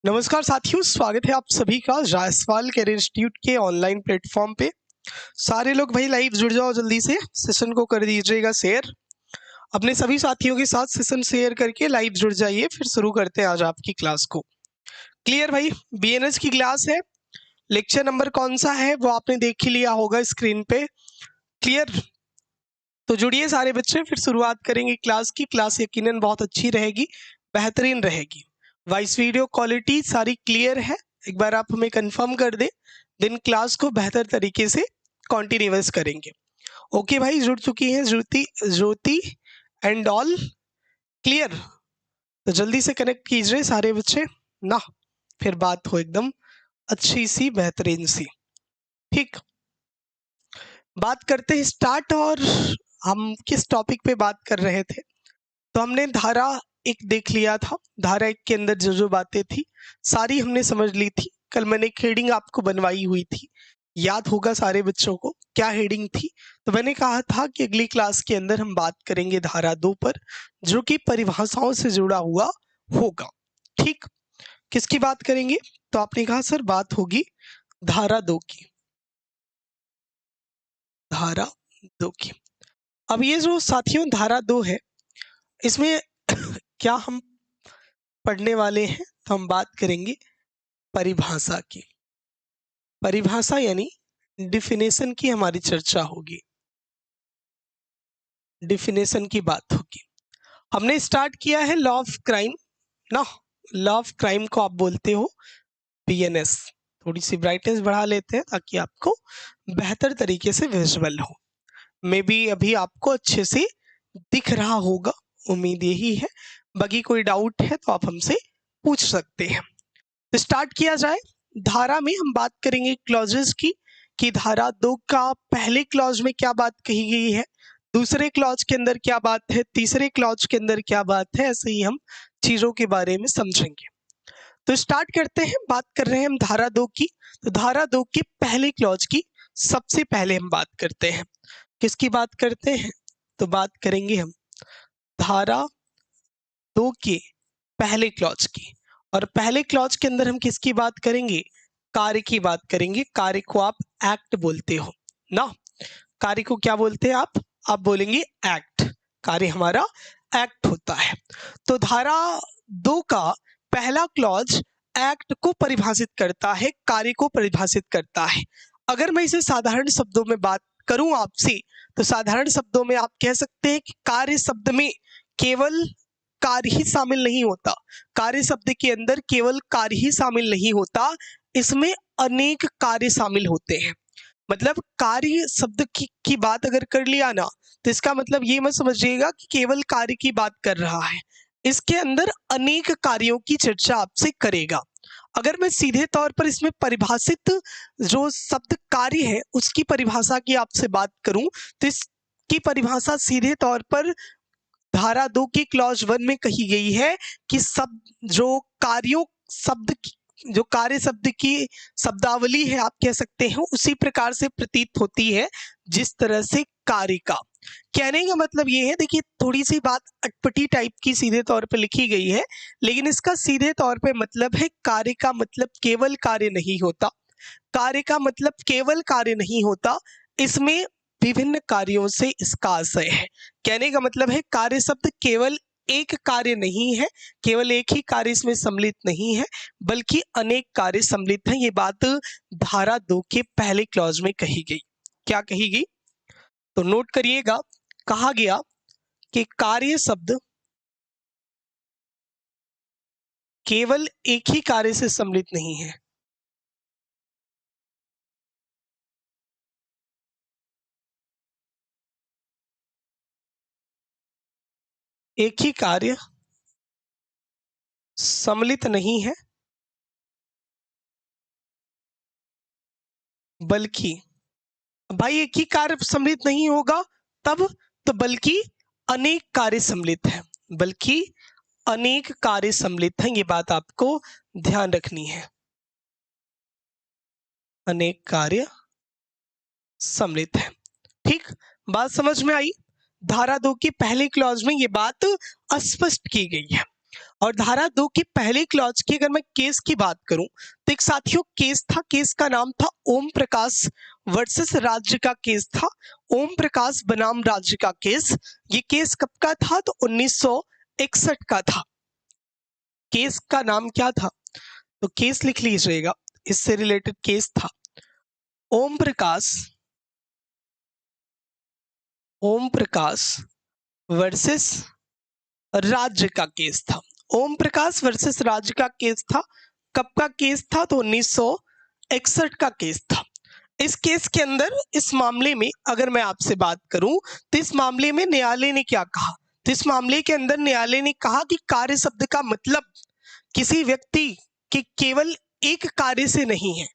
नमस्कार साथियों, स्वागत है आप सभी का जायसवाल कैरियर इंस्टीट्यूट के ऑनलाइन प्लेटफॉर्म पे। सारे लोग भाई लाइव जुड़ जाओ, जल्दी से सेशन को कर दीजिएगा शेयर। अपने सभी साथियों के साथ सेशन शेयर करके लाइव जुड़ जाइए। फिर शुरू करते हैं आज आपकी क्लास को। क्लियर भाई, बीएनएस की क्लास है। लेक्चर नंबर कौन सा है वो आपने देख ही लिया होगा स्क्रीन पे। क्लियर, तो जुड़िए सारे बच्चे, फिर शुरुआत करेंगे क्लास की। क्लास यकीनन बहुत अच्छी रहेगी, बेहतरीन रहेगी। वॉइस वीडियो क्वालिटी सारी क्लियर है, एक बार आप हमें कंफर्म कर दें, दिन क्लास को बेहतर तरीके से कॉन्टिन्यूअस करेंगे। ओके भाई, जुड़ चुकी हैं ज्योति एंड ऑल। क्लियर, तो जल्दी से कनेक्ट कीजिए सारे बच्चे ना, फिर बात हो एकदम अच्छी सी बेहतरीन सी। ठीक, बात करते हैं स्टार्ट। और हम किस टॉपिक पे बात कर रहे थे? तो हमने धारा एक देख लिया था। धारा एक के अंदर जो जो बातें थी सारी हमने समझ ली थी। कल मैंने एक हेडिंग आपको बनवाई हुई थी, याद होगा सारे बच्चों को क्या हेडिंग थी। तो मैंने कहा था कि अगली क्लास के अंदर हम बात करेंगे धारा 2 पर, जो कि परिभाषाओं से जुड़ा हुआ होगा। ठीक, किसकी बात करेंगे? तो आपने कहा सर बात होगी धारा 2 की। धारा 2 की। अब ये जो साथियों धारा 2 है, इसमें क्या हम पढ़ने वाले हैं? तो हम बात करेंगे परिभाषा की। परिभाषा यानी डिफिनेशन की हमारी चर्चा होगी, डिफिनेशन की बात होगी। हमने स्टार्ट किया है लॉ ऑफ क्राइम ना। लॉ ऑफ क्राइम को आप बोलते हो बीएनएस। थोड़ी सी ब्राइटनेस बढ़ा लेते हैं ताकि आपको बेहतर तरीके से विजुअल हो। मे बी अभी आपको अच्छे से दिख रहा होगा, उम्मीद यही है। बाकी कोई डाउट है तो आप हमसे पूछ सकते हैं। तो स्टार्ट किया जाए। धारा में हम बात करेंगे क्लॉजेस की, कि धारा 2 का पहले क्लॉज में क्या बात कही गई है, दूसरे क्लॉज के अंदर क्या बात है, तीसरे क्लॉज के अंदर क्या बात है। ऐसे ही हम चीजों के बारे में समझेंगे। तो स्टार्ट करते हैं। बात कर रहे हैं हम धारा 2 की। तो धारा 2 के पहले क्लॉज की सबसे पहले हम बात करते हैं। किसकी बात करते हैं? तो बात करेंगे हम धारा 2 के पहले क्लॉज की। और पहले क्लॉज के अंदर हम किसकी बात करेंगे? कार्य की बात करेंगे। कार्य को आप एक्ट बोलते हो ना। कार्य को क्या बोलते हैं आप बोलेंगे एक्ट। कार्य हमारा एक्ट होता है। तो धारा 2 का पहला क्लॉज एक्ट को परिभाषित करता है, कार्य को परिभाषित करता है। अगर मैं इसे साधारण शब्दों में बात करूं आपसे, तो साधारण शब्दों में आप कह सकते हैं कि कार्य शब्द में केवल कार्य ही शामिल नहीं होता। कार्य शब्द के अंदर केवल कार्य ही शामिल नहीं होता, इसमें अनेक कार्य शामिल होते हैं। मतलब कार्य शब्द की बात अगर कर लिया ना, तो इसका मतलब ये मत समझिएगा कि केवल कार्य की बात कर रहा है। इसके अंदर अनेक कार्यों की चर्चा आपसे करेगा। अगर मैं सीधे तौर पर इसमें परिभाषित जो शब्द कार्य है उसकी परिभाषा की आपसे बात करूं, तो इसकी परिभाषा सीधे तौर पर धारा 2 की क्लॉज 1 में कही गई है कि सब जो कार्यों शब्द जो कार्य शब्द की शब्दावली है, आप कह सकते हैं उसी प्रकार से प्रतीत होती है जिस तरह से कार्य का। कहने का मतलब ये है, देखिए थोड़ी सी बात अटपटी टाइप की सीधे तौर पे लिखी गई है, लेकिन इसका सीधे तौर पे मतलब है कार्य का मतलब केवल कार्य नहीं होता। कार्य का मतलब केवल कार्य नहीं होता, इसमें विभिन्न कार्यों से इसका आशय है। कहने का मतलब है कार्य शब्द केवल एक कार्य नहीं है, केवल एक ही कार्य इसमें सम्मिलित नहीं है, बल्कि अनेक कार्य सम्मिलित हैं। ये बात धारा 2 के पहले क्लॉज में कही गई। क्या कही गई? तो नोट करिएगा, कहा गया कि कार्य शब्द केवल एक ही कार्य से सम्मिलित नहीं है। एक ही कार्य सम्मिलित नहीं है, बल्कि भाई एक ही कार्य सम्मिलित नहीं होगा तब, तो बल्कि अनेक कार्य सम्मिलित है, बल्कि अनेक कार्य सम्मिलित हैं। ये बात आपको ध्यान रखनी है, अनेक कार्य सम्मिलित है। ठीक, बात समझ में आई? धारा 2 के पहले क्लॉज में ये बात स्पष्ट की गई है। और धारा 2 की पहले क्लॉज की अगर मैं केस की बात करूं तो एक साथियों केस था, केस का नाम था ओम प्रकाश वर्सेस राज्य का केस था, ओम प्रकाश बनाम राज्य का केस। ये केस कब का था? तो 1961 का था। केस का नाम क्या था? तो केस लिख लीजिएगा, इससे रिलेटेड केस था ओम प्रकाश वर्सेस राज्य का केस था। ओम प्रकाश वर्सेस राज्य का केस था। कब का केस था? तो 1961 का केस था। इस केस के अंदर इस मामले में अगर मैं आपसे बात करूं तो इस मामले में न्यायालय ने क्या कहा? तो इस मामले के अंदर न्यायालय ने कहा कि कार्य शब्द का मतलब किसी व्यक्ति के केवल एक कार्य से नहीं है।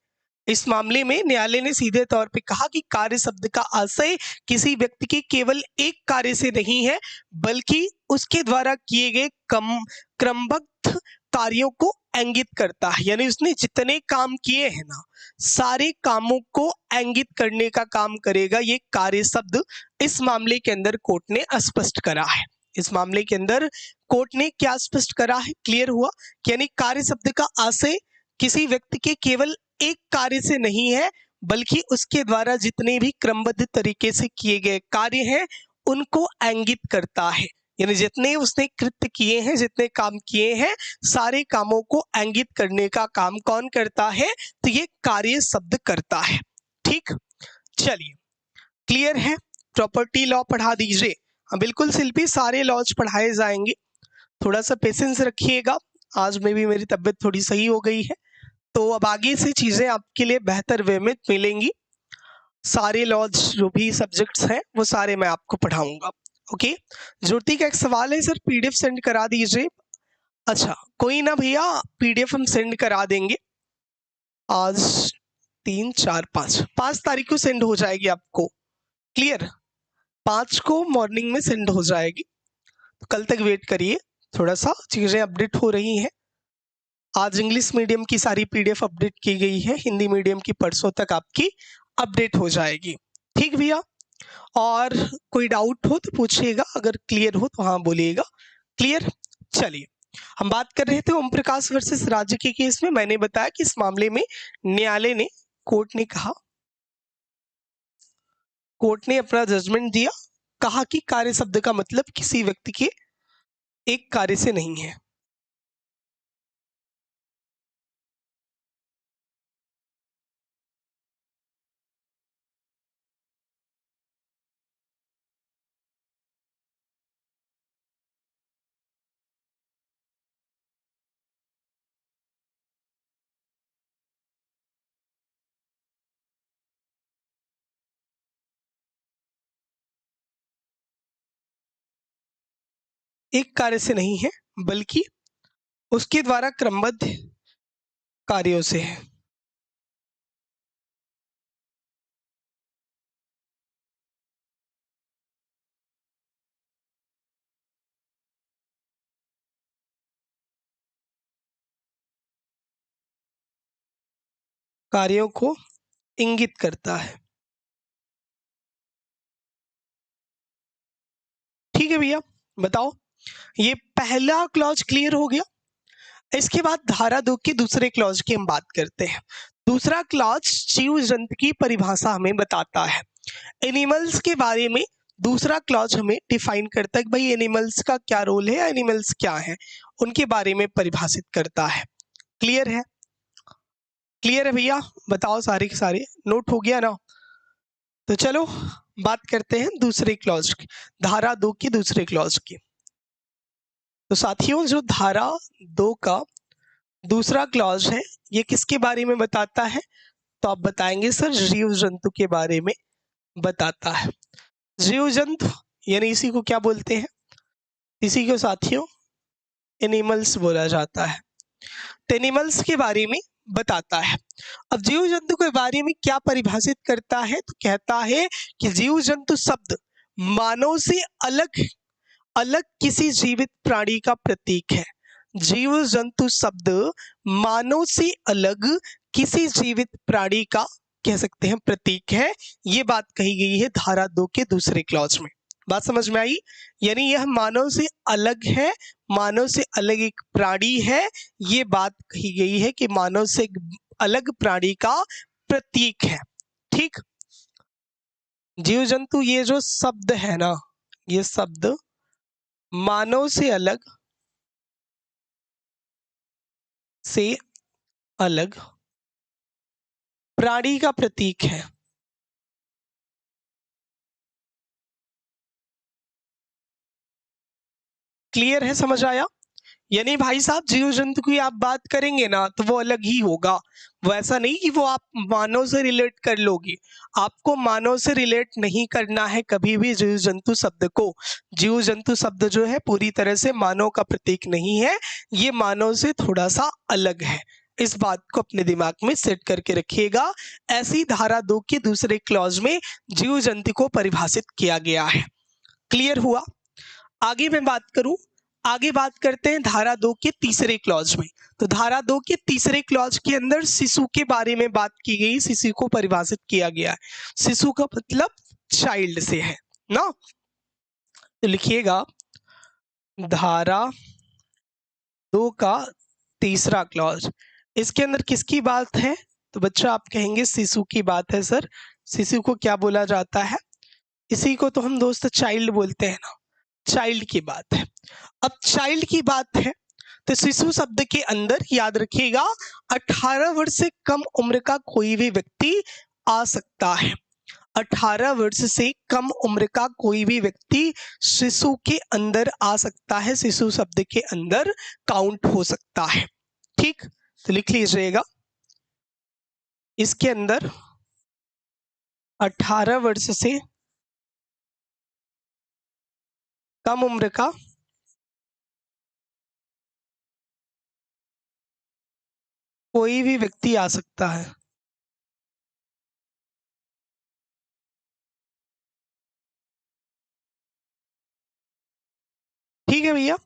इस मामले में न्यायालय ने सीधे तौर पे कहा कि कार्य शब्द का आशय किसी व्यक्ति के केवल एक कार्य से नहीं है, बल्कि उसके द्वारा किए गए क्रमबद्ध कार्यों को इंगित करता है। यानी उसने जितने काम किए हैं ना, सारे कामों को इंगित करने का काम करेगा ये कार्य शब्द। इस मामले के अंदर कोर्ट ने स्पष्ट करा है। इस मामले के अंदर कोर्ट ने क्या स्पष्ट करा है? क्लियर हुआ? यानी कार्य शब्द का आशय किसी व्यक्ति के केवल एक कार्य से नहीं है, बल्कि उसके द्वारा जितने भी क्रमबद्ध तरीके से किए गए कार्य हैं उनको इंगित करता है। यानी जितने उसने कृत्य किए हैं, जितने काम किए हैं, सारे कामों को इंगित करने का काम कौन करता है? तो ये कार्य शब्द करता है। ठीक, चलिए क्लियर है? प्रॉपर्टी लॉ पढ़ा दीजिए। हाँ बिल्कुल शिल्पी, सारे लॉज पढ़ाए जाएंगे, थोड़ा सा पेशेंस रखिएगा। आज में भी मेरी तबीयत थोड़ी सही हो गई है, तो अब आगे से चीजें आपके लिए बेहतर वे में मिलेंगी। सारे लॉज जो भी सब्जेक्ट्स हैं वो सारे मैं आपको पढ़ाऊंगा। ओके, ज्योति का एक सवाल है, सर पीडीएफ सेंड करा दीजिए। अच्छा कोई ना भैया, पीडीएफ हम सेंड करा देंगे। आज 3, 4, 5 तारीख को सेंड हो जाएगी आपको। क्लियर? 5 को मॉर्निंग में सेंड हो जाएगी, तो कल तक वेट करिए, थोड़ा सा चीजें अपडेट हो रही हैं। आज इंग्लिश मीडियम की सारी पीडीएफ अपडेट की गई है, हिंदी मीडियम की परसों तक आपकी अपडेट हो जाएगी। ठीक भैया, और कोई डाउट हो तो पूछिएगा, अगर क्लियर हो तो हाँ बोलिएगा। क्लियर? चलिए हम बात कर रहे थे ओम प्रकाश वर्सेस राज्य के केस में। मैंने बताया कि इस मामले में न्यायालय ने, कोर्ट ने कहा, कोर्ट ने अपना जजमेंट दिया, कहा कि कार्य शब्द का मतलब किसी व्यक्ति के एक कार्य से नहीं है। एक कार्य से नहीं है, बल्कि उसके द्वारा क्रमबद्ध कार्यों से है। कार्यों को इंगित करता है। ठीक है भैया, बताओ, ये पहला क्लॉज क्लियर हो गया। इसके बाद धारा 2 के दूसरे क्लॉज की हम बात करते हैं। दूसरा क्लॉज जीव जंतु की परिभाषा हमें बताता है। एनिमल्स के बारे में दूसरा क्लॉज हमें डिफाइन करता है कि भाई एनिमल्स का क्या रोल है, एनिमल्स क्या है, उनके बारे में परिभाषित करता है। क्लियर है? क्लियर है भैया? बताओ, सारे के सारे नोट हो गया ना? तो चलो बात करते हैं दूसरे क्लॉज की, धारा 2 की दूसरे क्लॉज की। तो साथियों, जो धारा 2 का दूसरा क्लॉज है, ये किसके बारे में बताता है? तो आप बताएंगे सर जीव जंतु के बारे में बताता है। जीव जंतु यानी इसी को क्या बोलते हैं? इसी को साथियों एनिमल्स बोला जाता है। तो एनिमल्स के बारे में बताता है। अब जीव जंतु के बारे में क्या परिभाषित करता है? तो कहता है कि जीव जंतु शब्द मानव से अलग अलग किसी जीवित प्राणी का प्रतीक है। जीव जंतु शब्द मानव से अलग किसी जीवित प्राणी का, कह सकते हैं, प्रतीक है। ये बात कही गई है धारा 2 के दूसरे क्लॉज में। बात समझ में आई? यानी यह मानव से अलग है, मानव से अलग एक प्राणी है। ये बात कही गई है कि मानव से एक अलग प्राणी का प्रतीक है। ठीक, जीव जंतु ये जो शब्द है ना, ये शब्द मानव से अलग प्राणी का प्रतीक है। क्लियर है, समझ आया? यानी भाई साहब जीव जंतु की आप बात करेंगे ना तो वो अलग ही होगा। वो ऐसा नहीं कि वो आप मानव से रिलेट कर लोगे। आपको मानव से रिलेट नहीं करना है कभी भी जीव जंतु शब्द को। जीव जंतु शब्द जो है पूरी तरह से मानव का प्रतीक नहीं है, ये मानव से थोड़ा सा अलग है। इस बात को अपने दिमाग में सेट करके रखिएगा। ऐसी धारा 2 के दूसरे क्लॉज में जीव जंतु को परिभाषित किया गया है। क्लियर हुआ? आगे मैं बात करूं, आगे बात करते हैं धारा 2 के तीसरे क्लॉज में। तो धारा 2 के तीसरे क्लॉज के अंदर शिशु के बारे में बात की गई, शिशु को परिभाषित किया गया है। शिशु का मतलब चाइल्ड से है ना। तो लिखिएगा धारा 2 का तीसरा क्लॉज, इसके अंदर किसकी बात है? तो बच्चा आप कहेंगे शिशु की बात है सर। शिशु को क्या बोला जाता है? इसी को तो हम दोस्त चाइल्ड बोलते हैं ना, चाइल्ड की बात है। अब चाइल्ड की बात है तो शिशु शब्द के अंदर याद रखिएगा 18 वर्ष से कम उम्र का कोई भी व्यक्ति आ सकता है। 18 वर्ष से कम उम्र का कोई भी व्यक्ति शिशु के अंदर आ सकता है, शिशु शब्द के अंदर काउंट हो सकता है। ठीक, तो लिख लीजिएगा इसके अंदर 18 वर्ष से कम उम्र का कोई भी व्यक्ति आ सकता है। ठीक है भैया,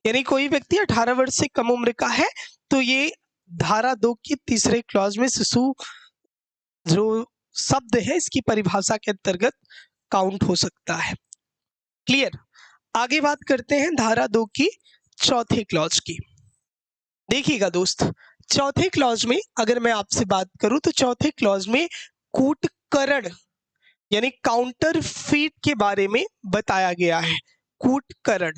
यानी कोई व्यक्ति 18 वर्ष से कम उम्र का है तो ये धारा 2 की तीसरे क्लॉज में शिशु जो शब्द है इसकी परिभाषा के अंतर्गत काउंट हो सकता है। क्लियर? आगे बात करते हैं धारा 2 की चौथे क्लॉज की। देखिएगा दोस्त, चौथे क्लॉज में अगर मैं आपसे बात करूं तो चौथे क्लॉज में कूटकरण यानी काउंटर फीट के बारे में बताया गया है। कूटकरण,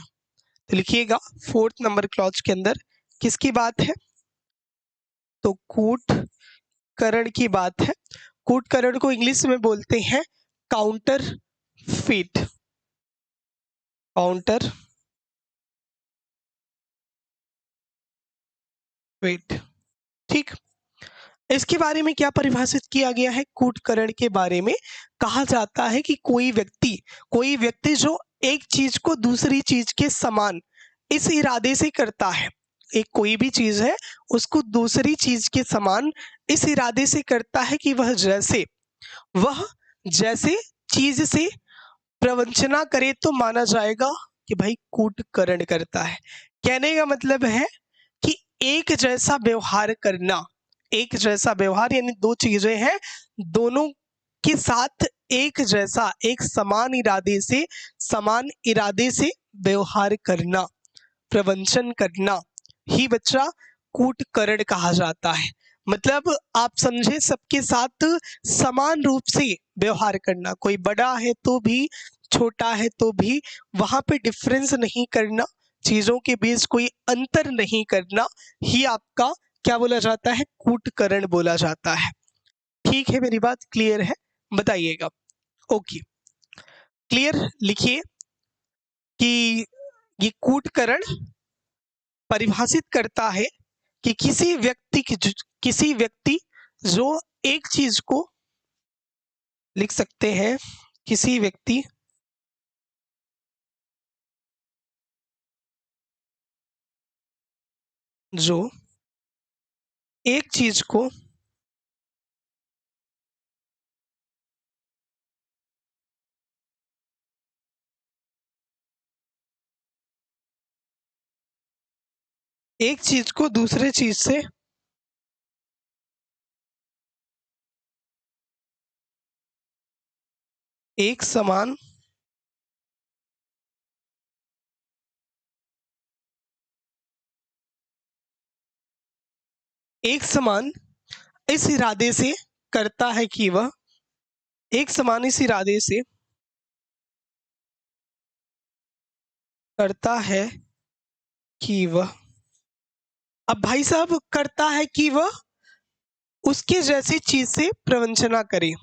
तो लिखिएगा 4th नंबर क्लॉज के अंदर किसकी बात है? तो कूटकरण की बात है। कूटकरण को इंग्लिश में बोलते हैं काउंटर फीट, काउंटर फीट। ठीक, इसके बारे में क्या परिभाषित किया गया है? कूटकरण के बारे में कहा जाता है कि कोई व्यक्ति जो एक चीज को दूसरी चीज के समान इस इरादे से करता है, एक कोई भी चीज है उसको दूसरी चीज के समान इस इरादे से करता है कि वह जैसे चीज से प्रवंचना करे तो माना जाएगा कि भाई कूटकरण करता है। कहने का मतलब है कि एक जैसा व्यवहार करना, एक जैसा व्यवहार यानी दो चीजें हैं, दोनों के साथ एक जैसा एक समान इरादे से व्यवहार करना, प्रवंचन करना ही बच्चा कूटकरण कहा जाता है। मतलब आप समझे, सबके साथ समान रूप से व्यवहार करना, कोई बड़ा है तो भी छोटा है तो भी वहां पे डिफरेंस नहीं करना, चीजों के बीच कोई अंतर नहीं करना ही आपका क्या बोला जाता है? कूटकरण बोला जाता है। ठीक है, मेरी बात क्लियर है? बताइएगा। Okay, clear? लिखिए कि ये कूटकरण परिभाषित करता है कि किसी व्यक्ति जो एक चीज को लिख सकते हैं, किसी व्यक्ति जो एक चीज को दूसरे चीज से एक समान एक समान इस इरादे से करता है कि वह, एक समान इस इरादे से करता है कि वह, अब भाई साहब करता है कि वह उसके जैसी चीज से प्रवंचना करे।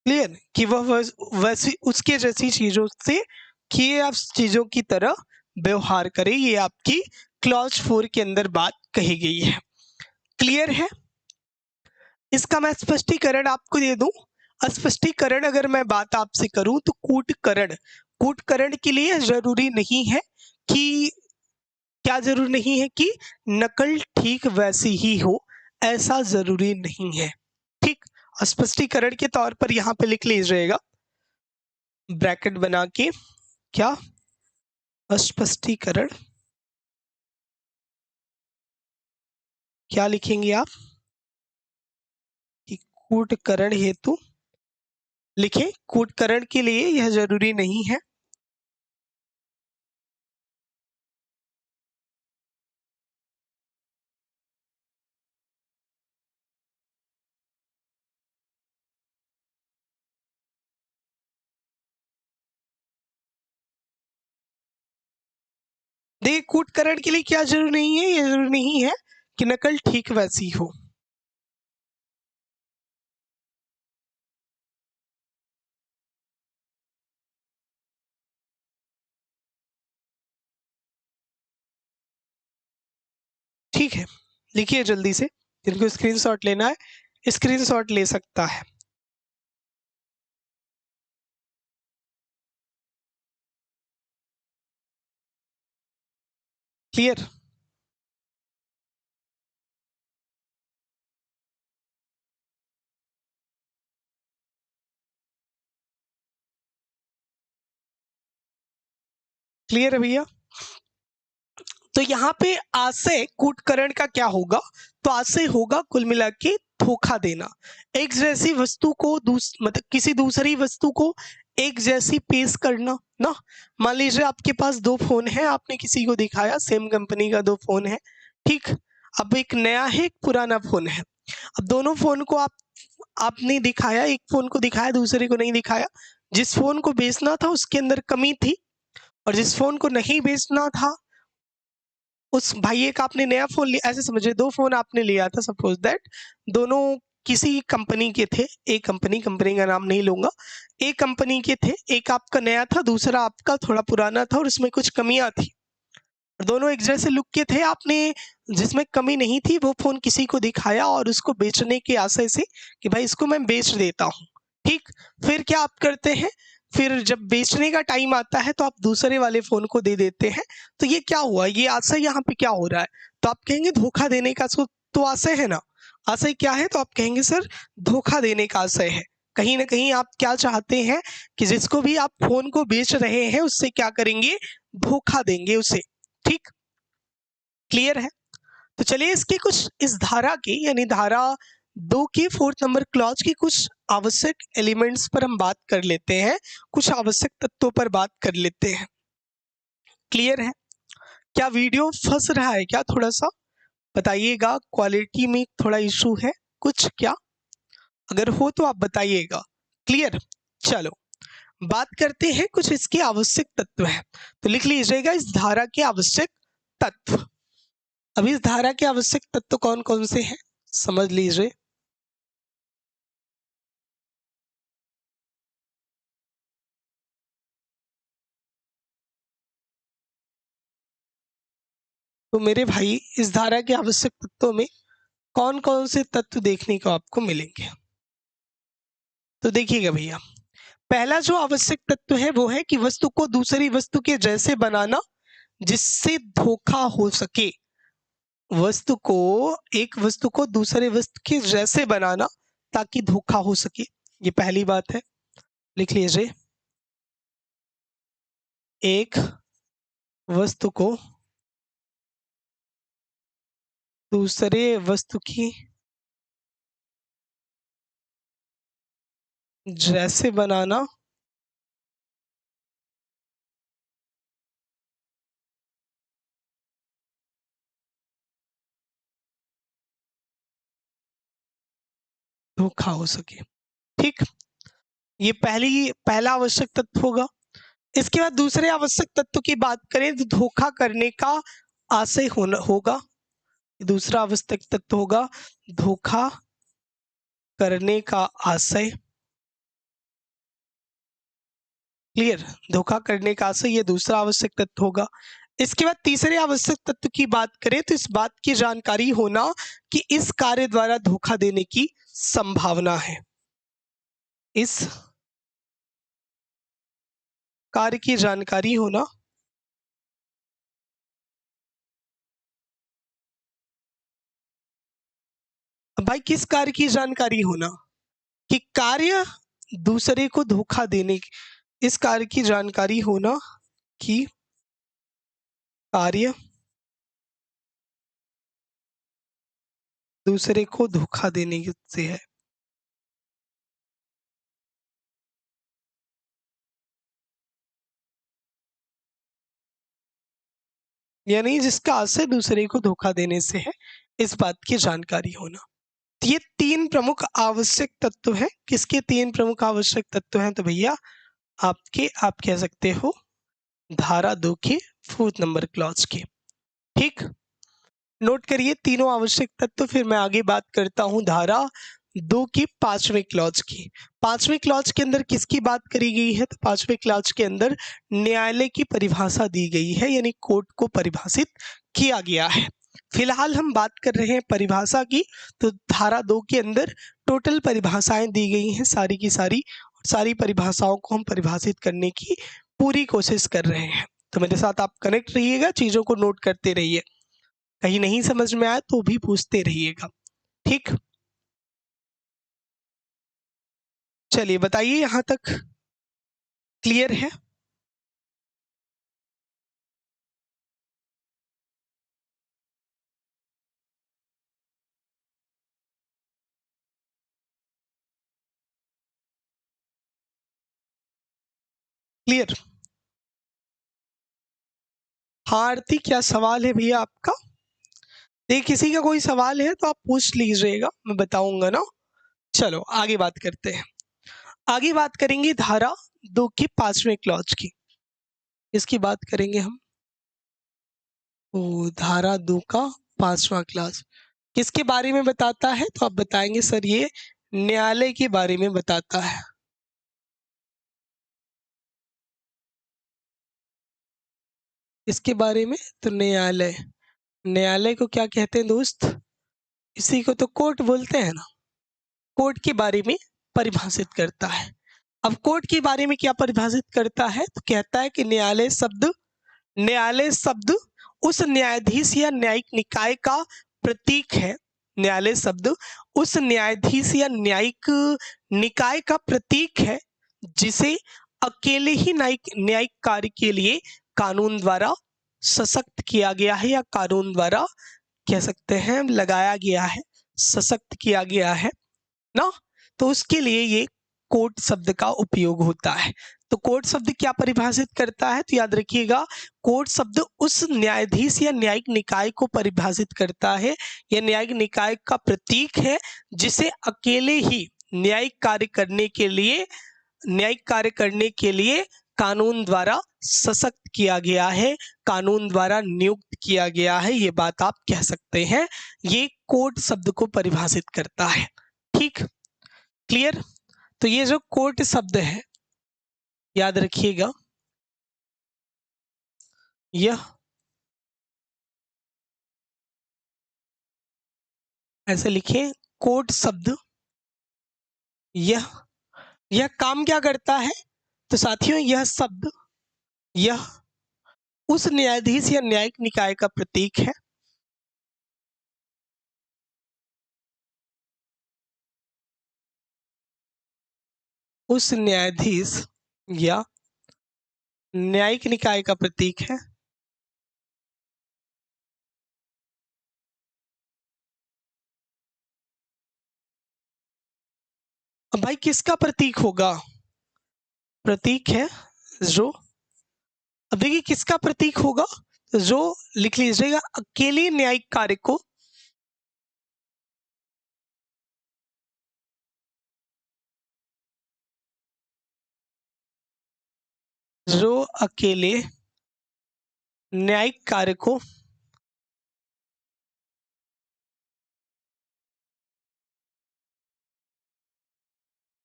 क्लियर कि वह वैसी उसके जैसी चीजों से किए आप चीजों की तरह व्यवहार करे, ये आपकी क्लॉज 4 के अंदर बात कही गई है। क्लियर है? इसका मैं स्पष्टीकरण आपको दे दूं। स्पष्टीकरण अगर मैं बात आपसे करूं तो कूटकरण, कूटकरण के लिए जरूरी नहीं है कि, क्या जरूरी नहीं है कि नकल ठीक वैसी ही हो, ऐसा जरूरी नहीं है। ठीक, स्पष्टीकरण के तौर पर यहाँ पे लिख लीजिएगा ब्रैकेट बना के, क्या स्पष्टीकरण, क्या लिखेंगे आप कि कूटकरण हेतु लिखें, कूटकरण के लिए यह जरूरी नहीं है देखिए, कूटकरण के लिए क्या जरूरी नहीं है, ये जरूरी नहीं है कि नकल ठीक वैसी हो। ठीक है, लिखिए जल्दी से, जिनको स्क्रीनशॉट लेना है स्क्रीनशॉट ले सकता है। क्लियर? क्लियर है भैया? तो यहाँ पे आशय कूटकरण का क्या होगा, तो आशय होगा कुल मिला के धोखा देना, एक जैसी वस्तु को मतलब किसी दूसरी वस्तु को एक जैसी पेश करना ना। मान लीजिए आपके पास दो फोन है, आपने किसी को दिखाया, सेम कंपनी का दो फोन है, ठीक। अब एक नया है, एक पुराना फोन है। अब दोनों फोन को आपने दिखाया, एक फोन को दिखाया, दूसरे को नहीं दिखाया। जिस फोन को बेचना था उसके अंदर कमी थी, और जिस फोन को नहीं बेचना था उस भाई, एक आपने नया फोन लिया, ऐसे समझिए दो फोन आपने लिया था, सपोज दैट दोनों किसी कंपनी के थे, एक कंपनी का नाम नहीं लूंगा, एक कंपनी के थे, एक आपका नया था, दूसरा आपका थोड़ा पुराना था और उसमें कुछ कमियां थी। दोनों एक जैसे लुक के थे, आपने जिसमें कमी नहीं थी वो फोन किसी को दिखाया और उसको बेचने के आशय से कि भाई इसको मैं बेच देता हूँ, ठीक। फिर क्या आप करते हैं, फिर जब बेचने का टाइम आता है तो आप दूसरे वाले फोन को दे देते हैं। तो ये क्या हुआ, ये आशय यहाँ पे क्या हो रहा है, तो आप कहेंगे धोखा देने का तो आशय है ना। आशय क्या है, तो आप कहेंगे सर धोखा देने का आशय है। कहीं ना कहीं आप क्या चाहते हैं कि जिसको भी आप फोन को बेच रहे हैं उससे क्या करेंगे, धोखा देंगे उसे, ठीक। क्लियर है? तो चलिए इसके कुछ, इस धारा के यानी धारा 2 के 4th नंबर क्लॉज की कुछ आवश्यक एलिमेंट्स पर हम बात कर लेते हैं, कुछ आवश्यक तत्वों पर बात कर लेते हैं। क्लियर है? क्या वीडियो फंस रहा है क्या, थोड़ा सा बताइएगा, क्वालिटी में थोड़ा इशू है कुछ क्या, अगर हो तो आप बताइएगा। क्लियर? चलो बात करते हैं, कुछ इसके आवश्यक तत्व हैं, तो लिख लीजिएगा इस धारा के आवश्यक तत्व। अब इस धारा के आवश्यक तत्व कौन कौन से हैं समझ लीजिए। तो मेरे भाई इस धारा के आवश्यक तत्वों में कौन कौन से तत्व देखने को आपको मिलेंगे, तो देखिएगा भैया, पहला जो आवश्यक तत्व है वो है कि वस्तु को दूसरी वस्तु के जैसे बनाना जिससे धोखा हो सके। वस्तु को, एक वस्तु को दूसरे वस्तु के जैसे बनाना ताकि धोखा हो सके, ये पहली बात है। लिख लीजिए, एक वस्तु को दूसरे वस्तु की जैसे बनाना धोखा हो सके। ठीक, ये पहला आवश्यक तत्व होगा। इसके बाद दूसरे आवश्यक तत्व की बात करें तो धोखा करने का आशय होगा। दूसरा आवश्यक तत्व होगा धोखा करने का आशय। क्लियर, धोखा करने का आशय ये दूसरा आवश्यक तत्व होगा। इसके बाद तीसरे आवश्यक तत्व की बात करें तो इस बात की जानकारी होना कि इस कार्य द्वारा धोखा देने की संभावना है। इस कार्य की जानकारी होना भाई, किस कार्य की जानकारी होना कि कार्य दूसरे को धोखा देने इस कार्य की जानकारी होना कि कार्य दूसरे को धोखा देने से है। यानी जिसका आशय दूसरे को धोखा देने से है, इस बात की जानकारी होना। ये तीन प्रमुख आवश्यक तत्व हैं। किसके तीन प्रमुख आवश्यक तत्व हैं? तो भैया आप कह सकते हो धारा 2 के 4th नंबर क्लॉज के। ठीक, नोट करिए तीनों आवश्यक तत्व। फिर मैं आगे बात करता हूं धारा 2 की 5वें क्लॉज की। 5वें क्लॉज के अंदर किसकी बात करी गई है? तो 5वें क्लॉज के अंदर न्यायालय की परिभाषा दी गई है, यानी कोर्ट को परिभाषित किया गया है। फिलहाल हम बात कर रहे हैं परिभाषा की। तो धारा 2 के अंदर टोटल परिभाषाएं दी गई हैं, सारी की सारी परिभाषाओं को हम परिभाषित करने की पूरी कोशिश कर रहे हैं। तो मेरे साथ आप कनेक्ट रहिएगा, चीजों को नोट करते रहिए, कहीं नहीं समझ में आए तो भी पूछते रहिएगा। ठीक, चलिए बताइए यहां तक क्लियर है? क्लियर? हाँ आरती, क्या सवाल है भैया आपका? देखिए किसी का कोई सवाल है तो आप पूछ लीजिएगा, मैं बताऊंगा ना। चलो आगे बात करते हैं। आगे बात करेंगे धारा 2 की 5वें क्लॉज की। इसकी बात करेंगे हम। तो धारा 2 का 5वां क्लॉज किसके बारे में बताता है? तो आप बताएंगे सर ये न्यायालय के बारे में बताता है। इसके बारे में तो न्यायालय को क्या कहते हैं दोस्त? इसी को तो कोर्ट बोलते हैं ना। कोर्ट के बारे में परिभाषित करता है। अब कोर्ट के बारे में क्या परिभाषित करता है? तो कहता है कि न्यायालय शब्द उस न्यायाधीश या न्यायिक निकाय का प्रतीक है। न्यायालय शब्द उस न्यायाधीश या न्यायिक निकाय का प्रतीक है जिसे अकेले ही न्यायिक कार्य के लिए कानून द्वारा सशक्त किया गया है, या कानून द्वारा कह सकते हैं लगाया गया है, सशक्त किया गया है ना। तो उसके लिए ये कोर्ट शब्द का उपयोग होता है। तो कोर्ट शब्द क्या परिभाषित करता है? तो याद रखिएगा, कोर्ट शब्द उस न्यायाधीश या न्यायिक निकाय को परिभाषित करता है, या न्यायिक निकाय का प्रतीक है जिसे अकेले ही न्यायिक कार्य करने के लिए कानून द्वारा सशक्त किया गया है, कानून द्वारा नियुक्त किया गया है। ये बात आप कह सकते हैं, ये कोर्ट शब्द को परिभाषित करता है। ठीक, क्लियर? तो ये जो कोर्ट शब्द है, याद रखिएगा, यह ऐसे लिखें, कोर्ट शब्द यह काम क्या करता है? तो साथियों यह उस न्यायाधीश या न्यायिक निकाय का प्रतीक है उस न्यायाधीश या न्यायिक निकाय का प्रतीक है अब भाई किसका प्रतीक होगा? प्रतीक है रो। अब देखिए किसका प्रतीक होगा, रो लिख लीजिएगा। अकेले न्यायिक कार्य को रो अकेले न्यायिक कार्य को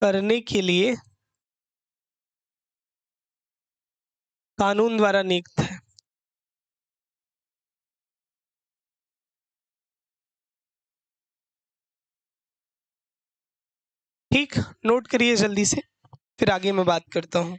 करने के लिए कानून द्वारा नियुक्त है। ठीक, नोट करिए जल्दी से, फिर आगे मैं बात करता हूँ।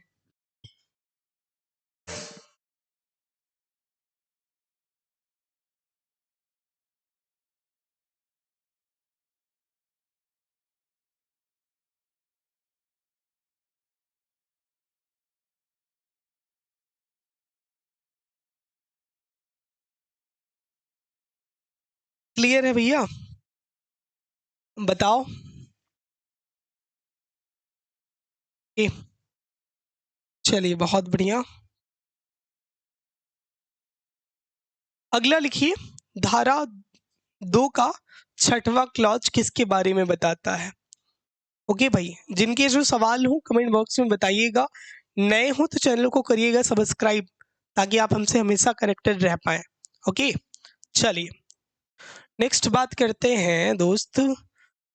क्लियर है भैया? बताओ। चलिए बहुत बढ़िया। अगला लिखिए, धारा 2 का 6वां क्लॉज किसके बारे में बताता है? ओके भाई, जिनके जो सवाल हो कमेंट बॉक्स में बताइएगा। नए हो तो चैनल को करिएगा सब्सक्राइब, ताकि आप हमसे हमेशा कनेक्टेड रह पाए। ओके, चलिए नेक्स्ट बात करते हैं दोस्त,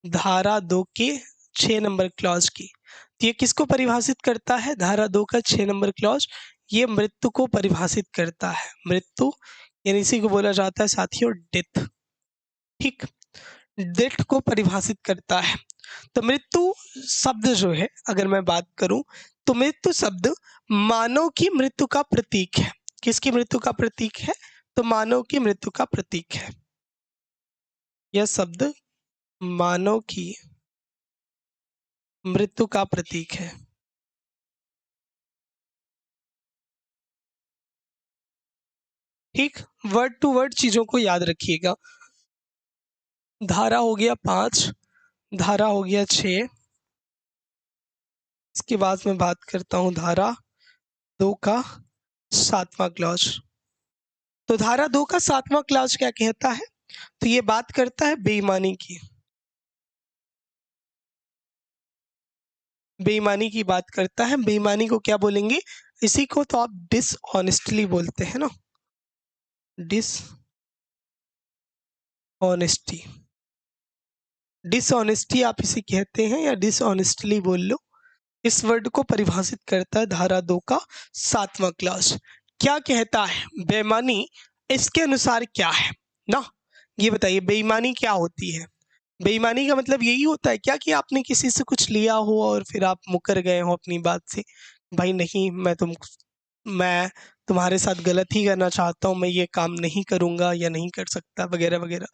धारा 2 के 6 नंबर क्लॉज की। तो ये किसको परिभाषित करता है? धारा 2 का 6 नंबर क्लॉज ये मृत्यु को परिभाषित करता है। मृत्यु यानी इसी को बोला जाता है साथियों डेथ। ठीक, डेथ को परिभाषित करता है। तो मृत्यु शब्द जो है, अगर मैं बात करूं तो मृत्यु शब्द मानव की मृत्यु का प्रतीक है। किसकी मृत्यु का प्रतीक है? तो मानव की मृत्यु का प्रतीक है। यह शब्द मानव की मृत्यु का प्रतीक है। ठीक, वर्ड टू वर्ड चीजों को याद रखिएगा। धारा हो गया 5, धारा हो गया 6। इसके बाद मैं बात करता हूं धारा 2 का 7वां क्लॉज। तो धारा 2 का 7वां क्लॉज क्या कहता है? तो ये बात करता है बेईमानी की। बेईमानी की बात करता है। बेईमानी को क्या बोलेंगे? इसी को तो आप डिसऑनेस्टली बोलते हैं ना, डिसऑनेस्टी। डिसऑनेस्टी आप इसे कहते हैं या डिसऑनेस्टली बोल लो। इस वर्ड को परिभाषित करता है धारा 2 का 7वां क्लॉज। क्या कहता है? बेईमानी इसके अनुसार क्या है ना, ये बताइए बेईमानी क्या होती है? बेईमानी का मतलब यही होता है क्या कि आपने किसी से कुछ लिया हो और फिर आप मुकर गए हो अपनी बात से, भाई नहीं मैं तुम्हारे साथ गलत ही करना चाहता हूँ, मैं ये काम नहीं करूंगा या नहीं कर सकता वगैरह वगैरह।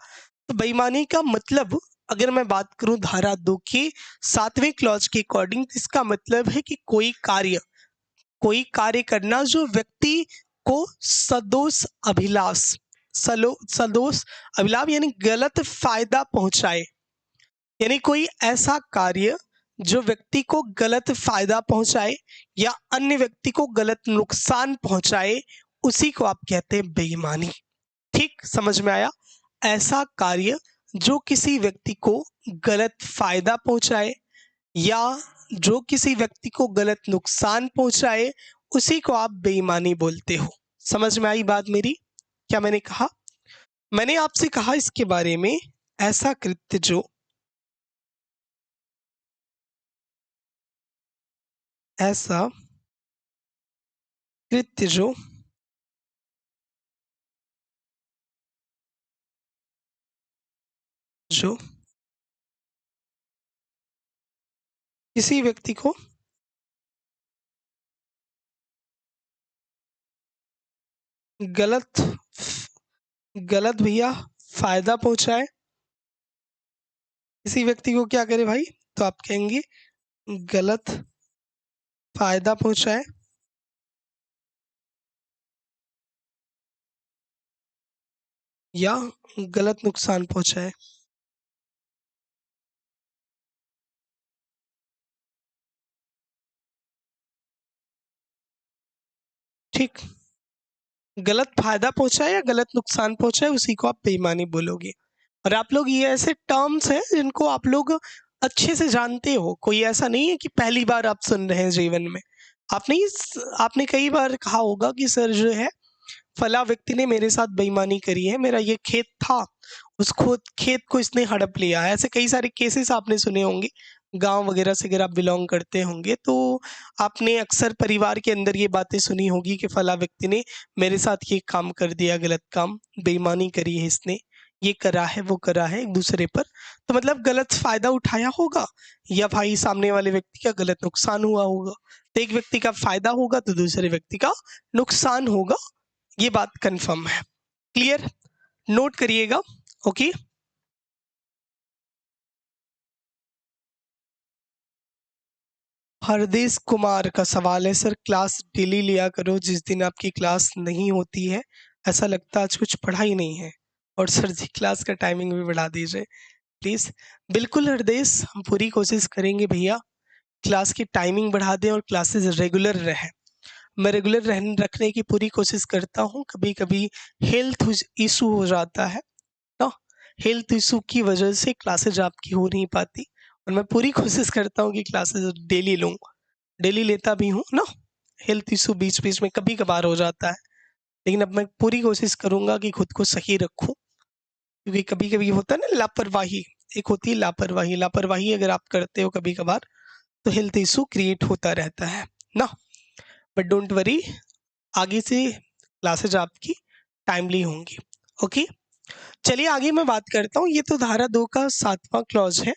तो बेईमानी का मतलब, अगर मैं बात करूं धारा 2 के 7वें क्लॉज के अकॉर्डिंग, इसका मतलब है कि कोई कार्य करना जो व्यक्ति को सदोष अभिलाष, सदोष अभिलाष यानी गलत फायदा पहुंचाए। यानी कोई ऐसा कार्य जो व्यक्ति को गलत फायदा पहुंचाए या अन्य व्यक्ति को गलत नुकसान पहुंचाए, उसी को आप कहते हैं बेईमानी। ठीक, समझ में आया? ऐसा कार्य जो किसी व्यक्ति को गलत फायदा पहुंचाए या जो किसी व्यक्ति को गलत नुकसान पहुंचाए, उसी को आप बेईमानी बोलते हो। समझ में आई बात मेरी? क्या मैंने कहा? मैंने आपसे कहा इसके बारे में, ऐसा कृत्य जो ऐसा कृत्य जो किसी व्यक्ति को गलत गलत भैया फायदा पहुंचाए, किसी व्यक्ति को क्या करे भाई? तो आप कहेंगे गलत फायदा पहुंचाए या गलत नुकसान पहुंचाए। ठीक, गलत फायदा पहुंचा है या गलत नुकसान पहुंचा है उसी को आप बेईमानी बोलोगे। और आप लोग ये ऐसे टर्म्स हैं जिनको आप लोग अच्छे से जानते हो, कोई ऐसा नहीं है कि पहली बार आप सुन रहे हैं जीवन में। आपने कई बार कहा होगा कि सर जो है फला व्यक्ति ने मेरे साथ बेईमानी करी है, मेरा ये खेत था, उस खेत को इसने हड़प लिया है। ऐसे कई सारे केसेस आपने सुने होंगे गांव वगैरह से, अगर आप बिलोंग करते होंगे तो आपने अक्सर परिवार के अंदर ये बातें सुनी होगी कि फला व्यक्ति ने मेरे साथ ये काम कर दिया, गलत काम, बेईमानी करी है इसने, ये करा है वो करा है एक दूसरे पर। तो मतलब गलत फायदा उठाया होगा या भाई सामने वाले व्यक्ति का गलत नुकसान हुआ होगा। तो एक व्यक्ति का फायदा होगा तो दूसरे व्यक्ति का नुकसान होगा, ये बात कंफर्म है। क्लियर, नोट करिएगा। ओके, हरदेश कुमार का सवाल है, सर क्लास डेली लिया करो, जिस दिन आपकी क्लास नहीं होती है ऐसा लगता आज कुछ पढ़ा ही नहीं है, और सर जी क्लास का टाइमिंग भी बढ़ा दीजिए प्लीज। बिल्कुल हरदेश, हम पूरी कोशिश करेंगे भैया क्लास की टाइमिंग बढ़ा दें और क्लासेस रेगुलर रहे। मैं रेगुलर रखने की पूरी कोशिश करता हूँ, कभी कभी हेल्थ इशू हो जाता है ना, हेल्थ इशू की वजह से क्लासेज आपकी हो नहीं पाती, और मैं पूरी कोशिश करता हूँ कि क्लासेज डेली लूँ, डेली लेता भी हूँ ना। हेल्थ इशू बीच बीच में कभी कभार हो जाता है, लेकिन अब मैं पूरी कोशिश करूँगा कि खुद को सही रखूँ, क्योंकि कभी कभी होता है ना लापरवाही, एक होती है लापरवाही, लापरवाही अगर आप करते हो कभी कभार तो हेल्थ इशू क्रिएट होता रहता है ना। बट डोंट वरी, आगे से क्लासेज आपकी टाइमली होंगी। ओके, चलिए आगे मैं बात करता हूँ। ये तो धारा 2 का 7वां क्लॉज है।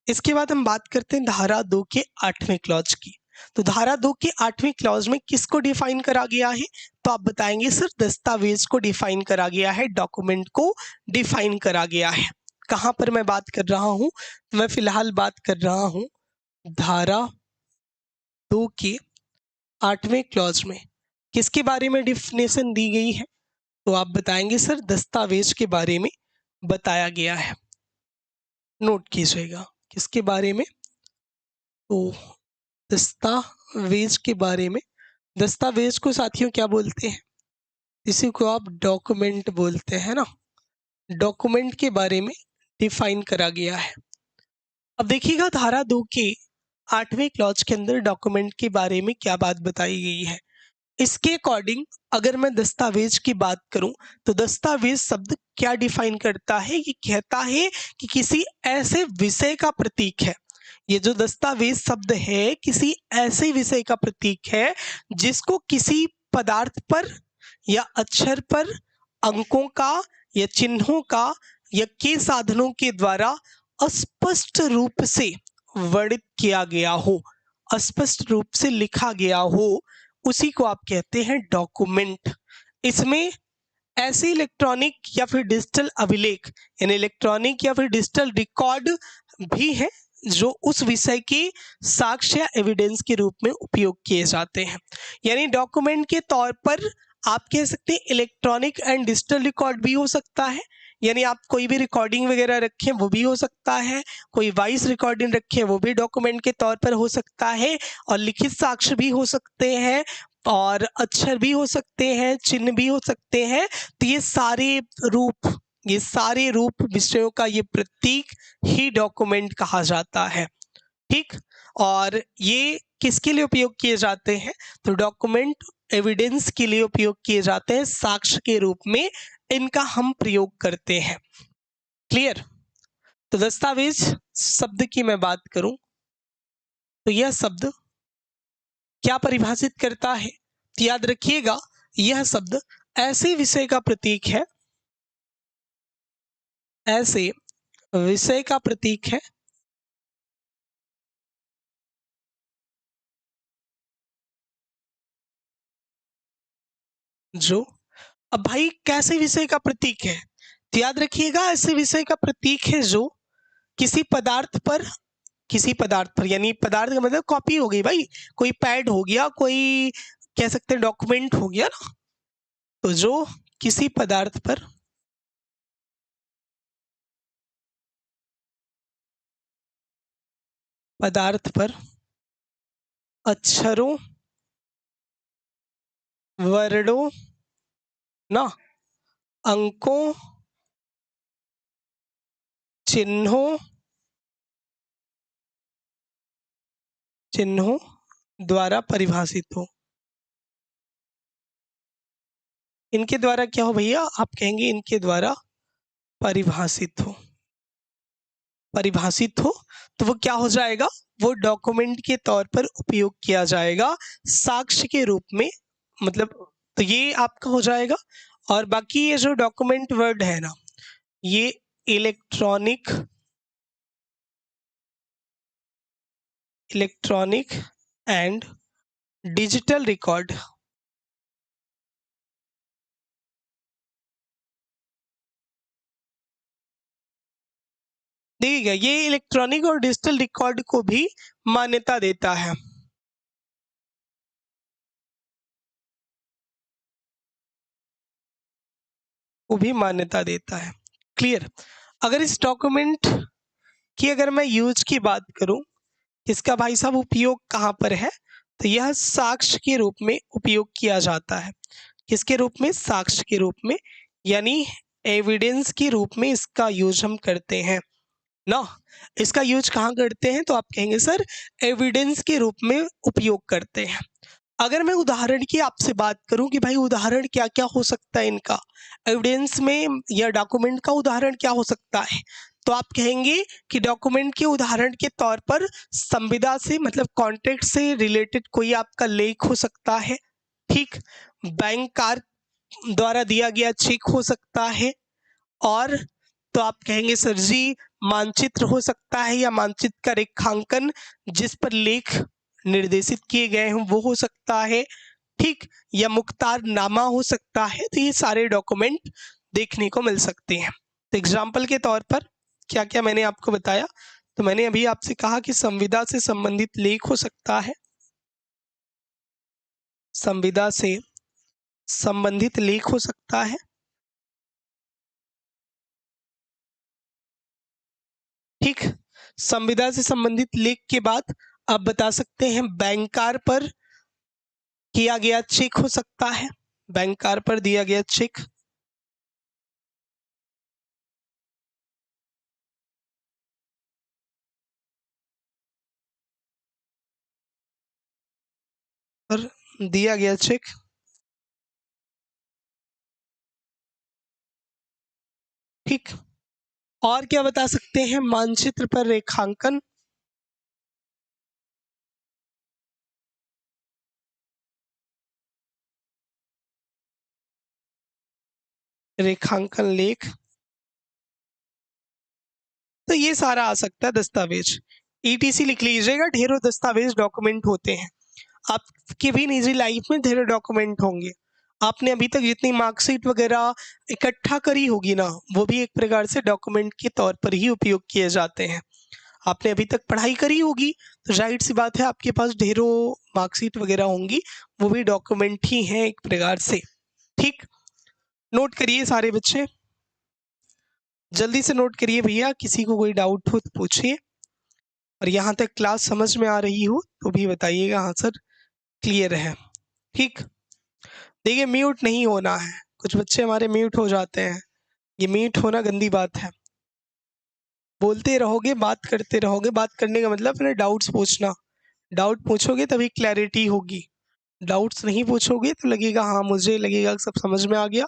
इसके बाद हम बात करते हैं धारा 2 के 8वें क्लॉज की। तो धारा 2 के 8वें क्लॉज में किसको डिफाइन करा गया है? तो आप बताएंगे सर दस्तावेज को डिफाइन करा गया है, डॉक्यूमेंट को डिफाइन करा गया है। कहाँ पर मैं बात कर रहा हूँ? मैं फिलहाल बात कर रहा हूँ धारा 2 के 8वें क्लॉज में। किसके बारे में डिफिनेशन दी गई है? तो आप बताएंगे सर दस्तावेज के बारे में बताया गया है। नोट कीजिएगा किसके बारे में? तो दस्तावेज के बारे में। दस्तावेज को साथियों क्या बोलते हैं? इसी को आप डॉक्यूमेंट बोलते हैं ना। डॉक्यूमेंट के बारे में डिफाइन करा गया है। अब देखिएगा धारा 2 के 8वें क्लॉज के अंदर डॉक्यूमेंट के बारे में क्या बात बताई गई है। इसके अकॉर्डिंग अगर मैं दस्तावेज की बात करूं तो दस्तावेज शब्द क्या डिफाइन करता है? ये कहता है कि किसी ऐसे विषय का प्रतीक है। ये जो दस्तावेज शब्द है किसी ऐसे विषय का प्रतीक है जिसको किसी पदार्थ पर या अक्षर पर, अंकों का या चिन्हों का या के साधनों के द्वारा अस्पष्ट रूप से वर्णित किया गया हो, अस्पष्ट रूप से लिखा गया हो, उसी को आप कहते हैं डॉक्यूमेंट। इसमें ऐसे इलेक्ट्रॉनिक या फिर डिजिटल अभिलेख यानी इलेक्ट्रॉनिक या फिर डिजिटल रिकॉर्ड भी हैं जो उस विषय के साक्ष्य या एविडेंस के रूप में उपयोग किए जाते हैं। यानी डॉक्यूमेंट के तौर पर आप कह सकते हैं इलेक्ट्रॉनिक एंड डिजिटल रिकॉर्ड भी हो सकता है, यानी आप कोई भी रिकॉर्डिंग वगैरह रखें वो भी हो सकता है, कोई वॉइस रिकॉर्डिंग रखें वो भी डॉक्यूमेंट के तौर पर हो सकता है, और लिखित साक्ष्य भी हो सकते हैं, और अक्षर भी हो सकते हैं, चिन्ह भी हो सकते हैं। तो ये सारे रूप विषयों का ये प्रतीक ही डॉक्यूमेंट कहा जाता है। ठीक, और ये किसके लिए उपयोग किए जाते हैं? तो डॉक्यूमेंट एविडेंस के लिए उपयोग किए जाते हैं, साक्ष्य के रूप में इनका हम प्रयोग करते हैं। क्लियर? तो दस्तावेज शब्द की मैं बात करूं तो यह शब्द क्या परिभाषित करता है? तो याद रखिएगा यह शब्द ऐसे विषय का प्रतीक है, ऐसे विषय का प्रतीक है जो, अब भाई कैसे विषय का प्रतीक है? तो याद रखिएगा ऐसे विषय का प्रतीक है जो किसी पदार्थ पर, यानी पदार्थ का मतलब कॉपी हो गई भाई, कोई पैड हो गया, कोई कह सकते हैं डॉक्यूमेंट हो गया ना, तो जो किसी पदार्थ पर अक्षरों वर्णों ना, अंकों, चिन्हों द्वारा परिभाषित हो। इनके द्वारा क्या हो भैया, आप कहेंगे इनके द्वारा परिभाषित हो। परिभाषित हो तो वो क्या हो जाएगा, वो डॉक्यूमेंट के तौर पर उपयोग किया जाएगा साक्ष्य के रूप में, मतलब तो ये आपका हो जाएगा। और बाकी ये जो डॉक्यूमेंट वर्ड है ना, ये इलेक्ट्रॉनिक एंड डिजिटल रिकॉर्ड, देखिएगा ये इलेक्ट्रॉनिक और डिजिटल रिकॉर्ड को भी मान्यता देता है। को भी मान्यता देता है। क्लियर। अगर इस डॉक्यूमेंट की अगर मैं यूज की बात करूं, इसका भाई साहब उपयोग कहाँ पर है, तो यह साक्ष्य के रूप में उपयोग किया जाता है। किसके रूप में, साक्ष्य के रूप में, यानी एविडेंस के रूप में इसका यूज हम करते हैं ना। इसका यूज कहाँ करते हैं, तो आप कहेंगे सर एविडेंस के रूप में उपयोग करते हैं। अगर मैं उदाहरण की आपसे बात करूं कि भाई उदाहरण क्या क्या हो सकता है इनका, एविडेंस में या डॉक्यूमेंट का उदाहरण क्या हो सकता है, तो आप कहेंगे कि डॉक्यूमेंट के उदाहरण के तौर पर संविदा से मतलब कॉन्ट्रैक्ट से रिलेटेड कोई आपका लेख हो सकता है, ठीक, बैंक कार द्वारा दिया गया चेक हो सकता है, और तो आप कहेंगे सर जी मानचित्र हो सकता है या मानचित्र का रेखांकन जिस पर लेख निर्देशित किए गए हैं वो हो सकता है, ठीक, या मुख्तारनामा हो सकता है। तो ये सारे डॉक्यूमेंट देखने को मिल सकते हैं। तो एग्जाम्पल के तौर पर क्या क्या मैंने आपको बताया, तो मैंने अभी आपसे कहा कि संविदा से संबंधित लेख हो सकता है, संविदा से संबंधित लेख हो सकता है, ठीक। संविदा से संबंधित लेख के बाद आप बता सकते हैं बैंकार पर किया गया चेक हो सकता है, बैंकार पर दिया गया चेक, पर दिया गया चेक, ठीक। और क्या बता सकते हैं, मानचित्र पर रेखांकन, रेखांकन लेख, तो ये सारा आ सकता है दस्तावेज। ईटीसी लिख लीजिएगा, ढेरों दस्तावेज डॉक्यूमेंट होते हैं। आपके भी निजी लाइफ में ढेरों डॉक्यूमेंट होंगे। आपने अभी तक जितनी मार्कशीट वगैरह इकट्ठा करी होगी ना, वो भी एक प्रकार से डॉक्यूमेंट के तौर पर ही उपयोग किए जाते हैं। आपने अभी तक पढ़ाई करी होगी तो जाहिर सी बात है आपके पास ढेरों मार्कशीट वगैरह होंगी, वो भी डॉक्यूमेंट ही हैं एक प्रकार से, ठीक। नोट करिए सारे बच्चे, जल्दी से नोट करिए भैया, किसी को कोई डाउट हो तो पूछिए, और यहाँ तक क्लास समझ में आ रही हो तो भी बताइएगा हाँ सर क्लियर है, ठीक। देखिए म्यूट नहीं होना है, कुछ बच्चे हमारे म्यूट हो जाते हैं, ये म्यूट होना गंदी बात है। बोलते रहोगे, बात करते रहोगे, बात करने का मतलब है डाउट्स पूछना, डाउट पूछोगे तभी क्लैरिटी होगी, डाउट्स नहीं पूछोगे तो लगेगा हाँ, मुझे लगेगा सब समझ में आ गया,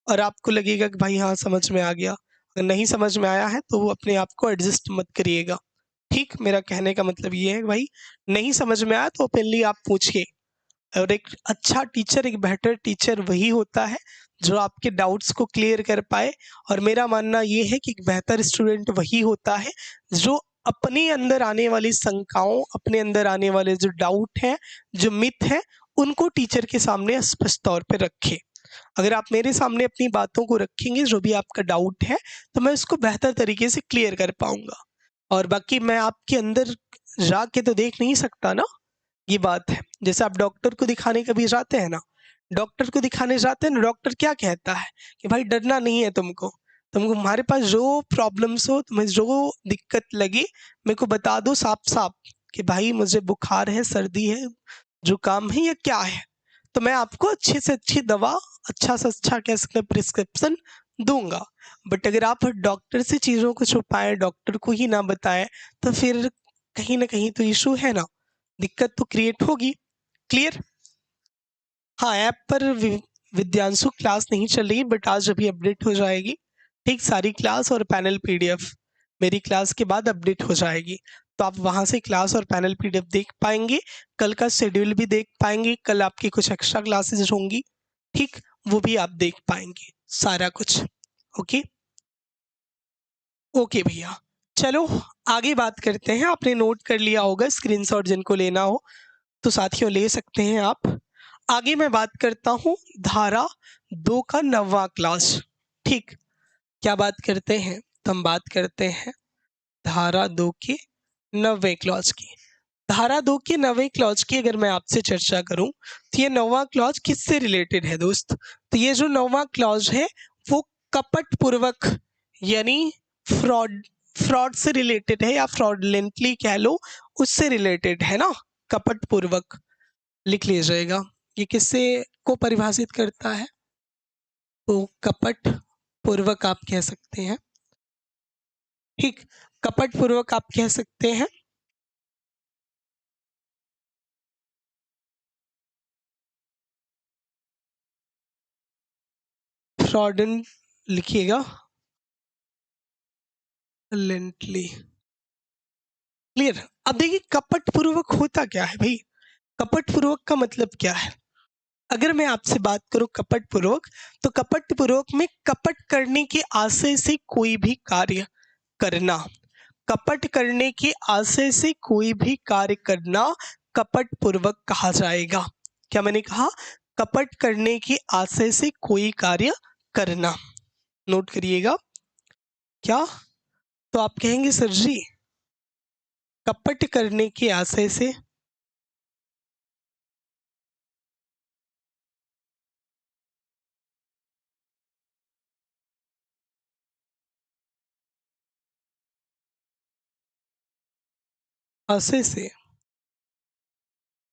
और आपको लगेगा कि भाई हाँ समझ में आ गया। अगर नहीं समझ में आया है तो वो अपने आप को एडजस्ट मत करिएगा, ठीक। मेरा कहने का मतलब ये है भाई, नहीं समझ में आया तो ओपनली आप पूछिए, और एक अच्छा टीचर, एक बेहतर टीचर वही होता है जो आपके डाउट्स को क्लियर कर पाए। और मेरा मानना ये है कि एक बेहतर स्टूडेंट वही होता है जो अपने अंदर आने वाली शंकाओं, अपने अंदर आने वाले जो डाउट हैं, जो मिथ है, उनको टीचर के सामने स्पष्ट तौर पे रखे। अगर आप मेरे सामने अपनी बातों को रखेंगे, जो भी आपका डाउट है, तो मैं उसको बेहतर तरीके से क्लियर कर पाऊंगा। और बाकी मैं आपके अंदर जाके तो देख नहीं सकता ना, ये बात है। जैसे आप डॉक्टर को दिखाने कभी जाते हैं ना, डॉक्टर को दिखाने जाते हैं ना, डॉक्टर क्या कहता है कि भाई डरना नहीं है तुमको, तुमको तुम्हारे पास जो प्रॉब्लम्स हो, तुम्हें जो दिक्कत लगे मेरे को बता दो साफ साफ कि भाई मुझे बुखार है, सर्दी है, जुकाम है या क्या है, तो मैं आपको अच्छी से अच्छी दवा, अच्छा से अच्छा कह सकते हैं प्रिस्क्रिप्शन दूंगा। बट अगर आप डॉक्टर से चीज़ों को छुपाएं, डॉक्टर को ही ना बताएं, तो फिर कहीं ना कहीं तो इशू है ना, दिक्कत तो क्रिएट होगी। क्लियर? हाँ, ऐप पर विद्यांशु क्लास नहीं चल रही, बट आज अभी अपडेट हो जाएगी। ठीक, सारी क्लास और पैनल पीडीएफ मेरी क्लास के बाद अपडेट हो जाएगी, तो आप वहां से क्लास और पैनल पीडीएफ देख पाएंगे। कल का शेड्यूल भी देख पाएंगे, कल आपकी कुछ एक्स्ट्रा क्लासेस होंगी, ठीक, वो भी आप देख पाएंगे सारा कुछ। ओके ओके भैया, चलो आगे बात करते हैं। आपने नोट कर लिया होगा, स्क्रीनशॉट जिनको लेना हो तो साथियों ले सकते हैं आप। आगे मैं बात करता हूं धारा 2 का 9वां क्लास। ठीक, क्या बात करते हैं? तो हम बात करते हैं धारा 2 के 9वें क्लॉज की। धारा 2 के 9वें क्लॉज की अगर मैं आपसे चर्चा करूं तो ये 9वां क्लॉज किससे रिलेटेड है दोस्त? तो ये जो 9वां क्लॉज है वो कपट पूर्वक यानी फ्रॉड से रिलेटेड है, या फ्रॉडलेंटली कह लो उससे रिलेटेड है ना। कपट पूर्वक लिख लीजिएगा, ये किससे को परिभाषित करता है? तो कपट पूर्वक आप कह सकते हैं। ठीक, कपट पूर्वक आप कह सकते हैं फ्रॉडन, लिखिएगा लेंटली। क्लियर? अब देखिए कपट पूर्वक होता क्या है भाई, कपट पूर्वक का मतलब क्या है? अगर मैं आपसे बात करूं कपट पूर्वक, तो कपट पूर्वक में कपट करने के आशय से कोई भी कार्य करना, कपट करने के आशय से कोई भी कार्य करना कपट पूर्वक कहा जाएगा। क्या मैंने कहा? कपट करने के आशय से कोई कार्य करना। नोट करिएगा। क्या? तो आप कहेंगे सर जी कपट करने के आशय से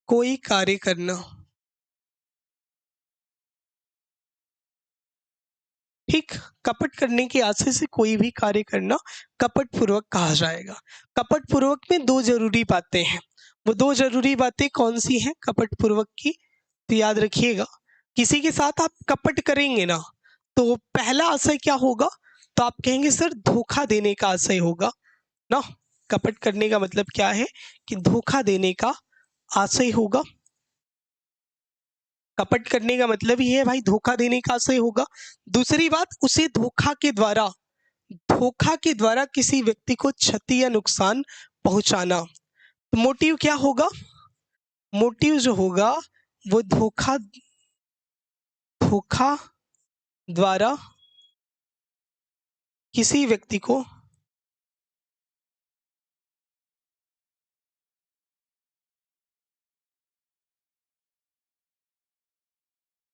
कोई कार्य करना। ठीक, कपट करने के आशय से कोई भी कार्य करना कपट पूर्वक कहा जाएगा। कपट पूर्वक में 2 जरूरी बातें हैं। वो 2 जरूरी बातें कौन सी हैं कपट पूर्वक की? तो याद रखिएगा, किसी के साथ आप कपट करेंगे ना, तो पहला आशय क्या होगा? तो आप कहेंगे सर धोखा देने का आशय होगा ना। कपट करने का मतलब क्या है कि धोखा देने का आशय होगा। कपट करने का मतलब ही है भाई धोखा देने का आशय होगा। दूसरी बात, उसे धोखा के द्वारा किसी व्यक्ति को क्षति या नुकसान पहुंचाना। तो मोटिव क्या होगा? मोटिव जो होगा वो धोखा द्वारा किसी व्यक्ति को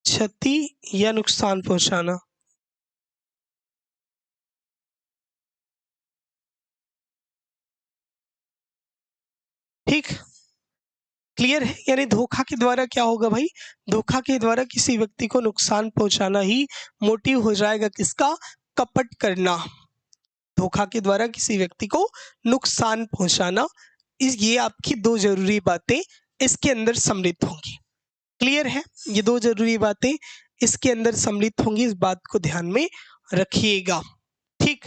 क्षति या नुकसान पहुंचाना। ठीक, क्लियर है? यानी धोखा के द्वारा क्या होगा भाई? धोखा के द्वारा किसी व्यक्ति को नुकसान पहुंचाना ही मोटिव हो जाएगा किसका? कपट करना। धोखा के द्वारा किसी व्यक्ति को नुकसान पहुंचाना, ये आपकी 2 जरूरी बातें इसके अंदर सम्मिलित होंगी। क्लियर है? ये 2 जरूरी बातें इसके अंदर सम्मिलित होंगी, इस बात को ध्यान में रखिएगा। ठीक,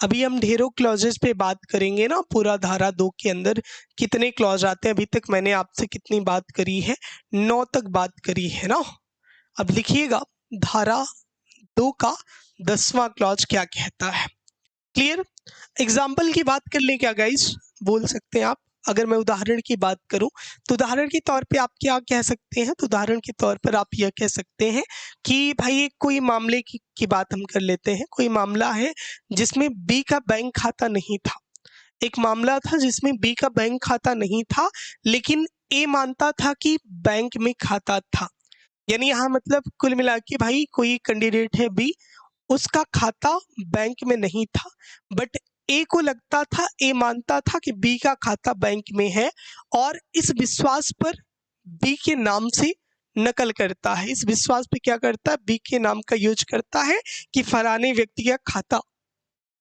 अभी हम ढेरों क्लॉजेस पे बात करेंगे ना। पूरा धारा 2 के अंदर कितने क्लॉज आते हैं? अभी तक मैंने आपसे कितनी बात करी है? 9 तक बात करी है ना। अब लिखिएगा धारा 2 का 10वां क्लॉज क्या कहता है। क्लियर? एग्जाम्पल की बात कर ले क्या गाइस? बोल सकते हैं आप। अगर मैं उदाहरण की बात करूं तो उदाहरण के तौर पे आप क्या कह सकते हैं? तो उदाहरण के तौर पर आप यह कह सकते हैं कि भाई एक कोई मामले की बात हम कर लेते हैं। कोई मामला है जिसमें बी का बैंक खाता नहीं था। एक मामला था जिसमें बी का बैंक खाता नहीं था, लेकिन ए मानता था कि बैंक में खाता था। यानी यहाँ मतलब कुल मिला के भाई कोई कैंडिडेट है बी, उसका खाता बैंक में नहीं था, बट ए को लगता था, ए मानता था कि बी का खाता बैंक में है, और इस विश्वास पर बी के नाम से नकल करता है, इस विश्वास पे क्या करता है, बी के नाम का यूज करता है कि फलाने व्यक्ति का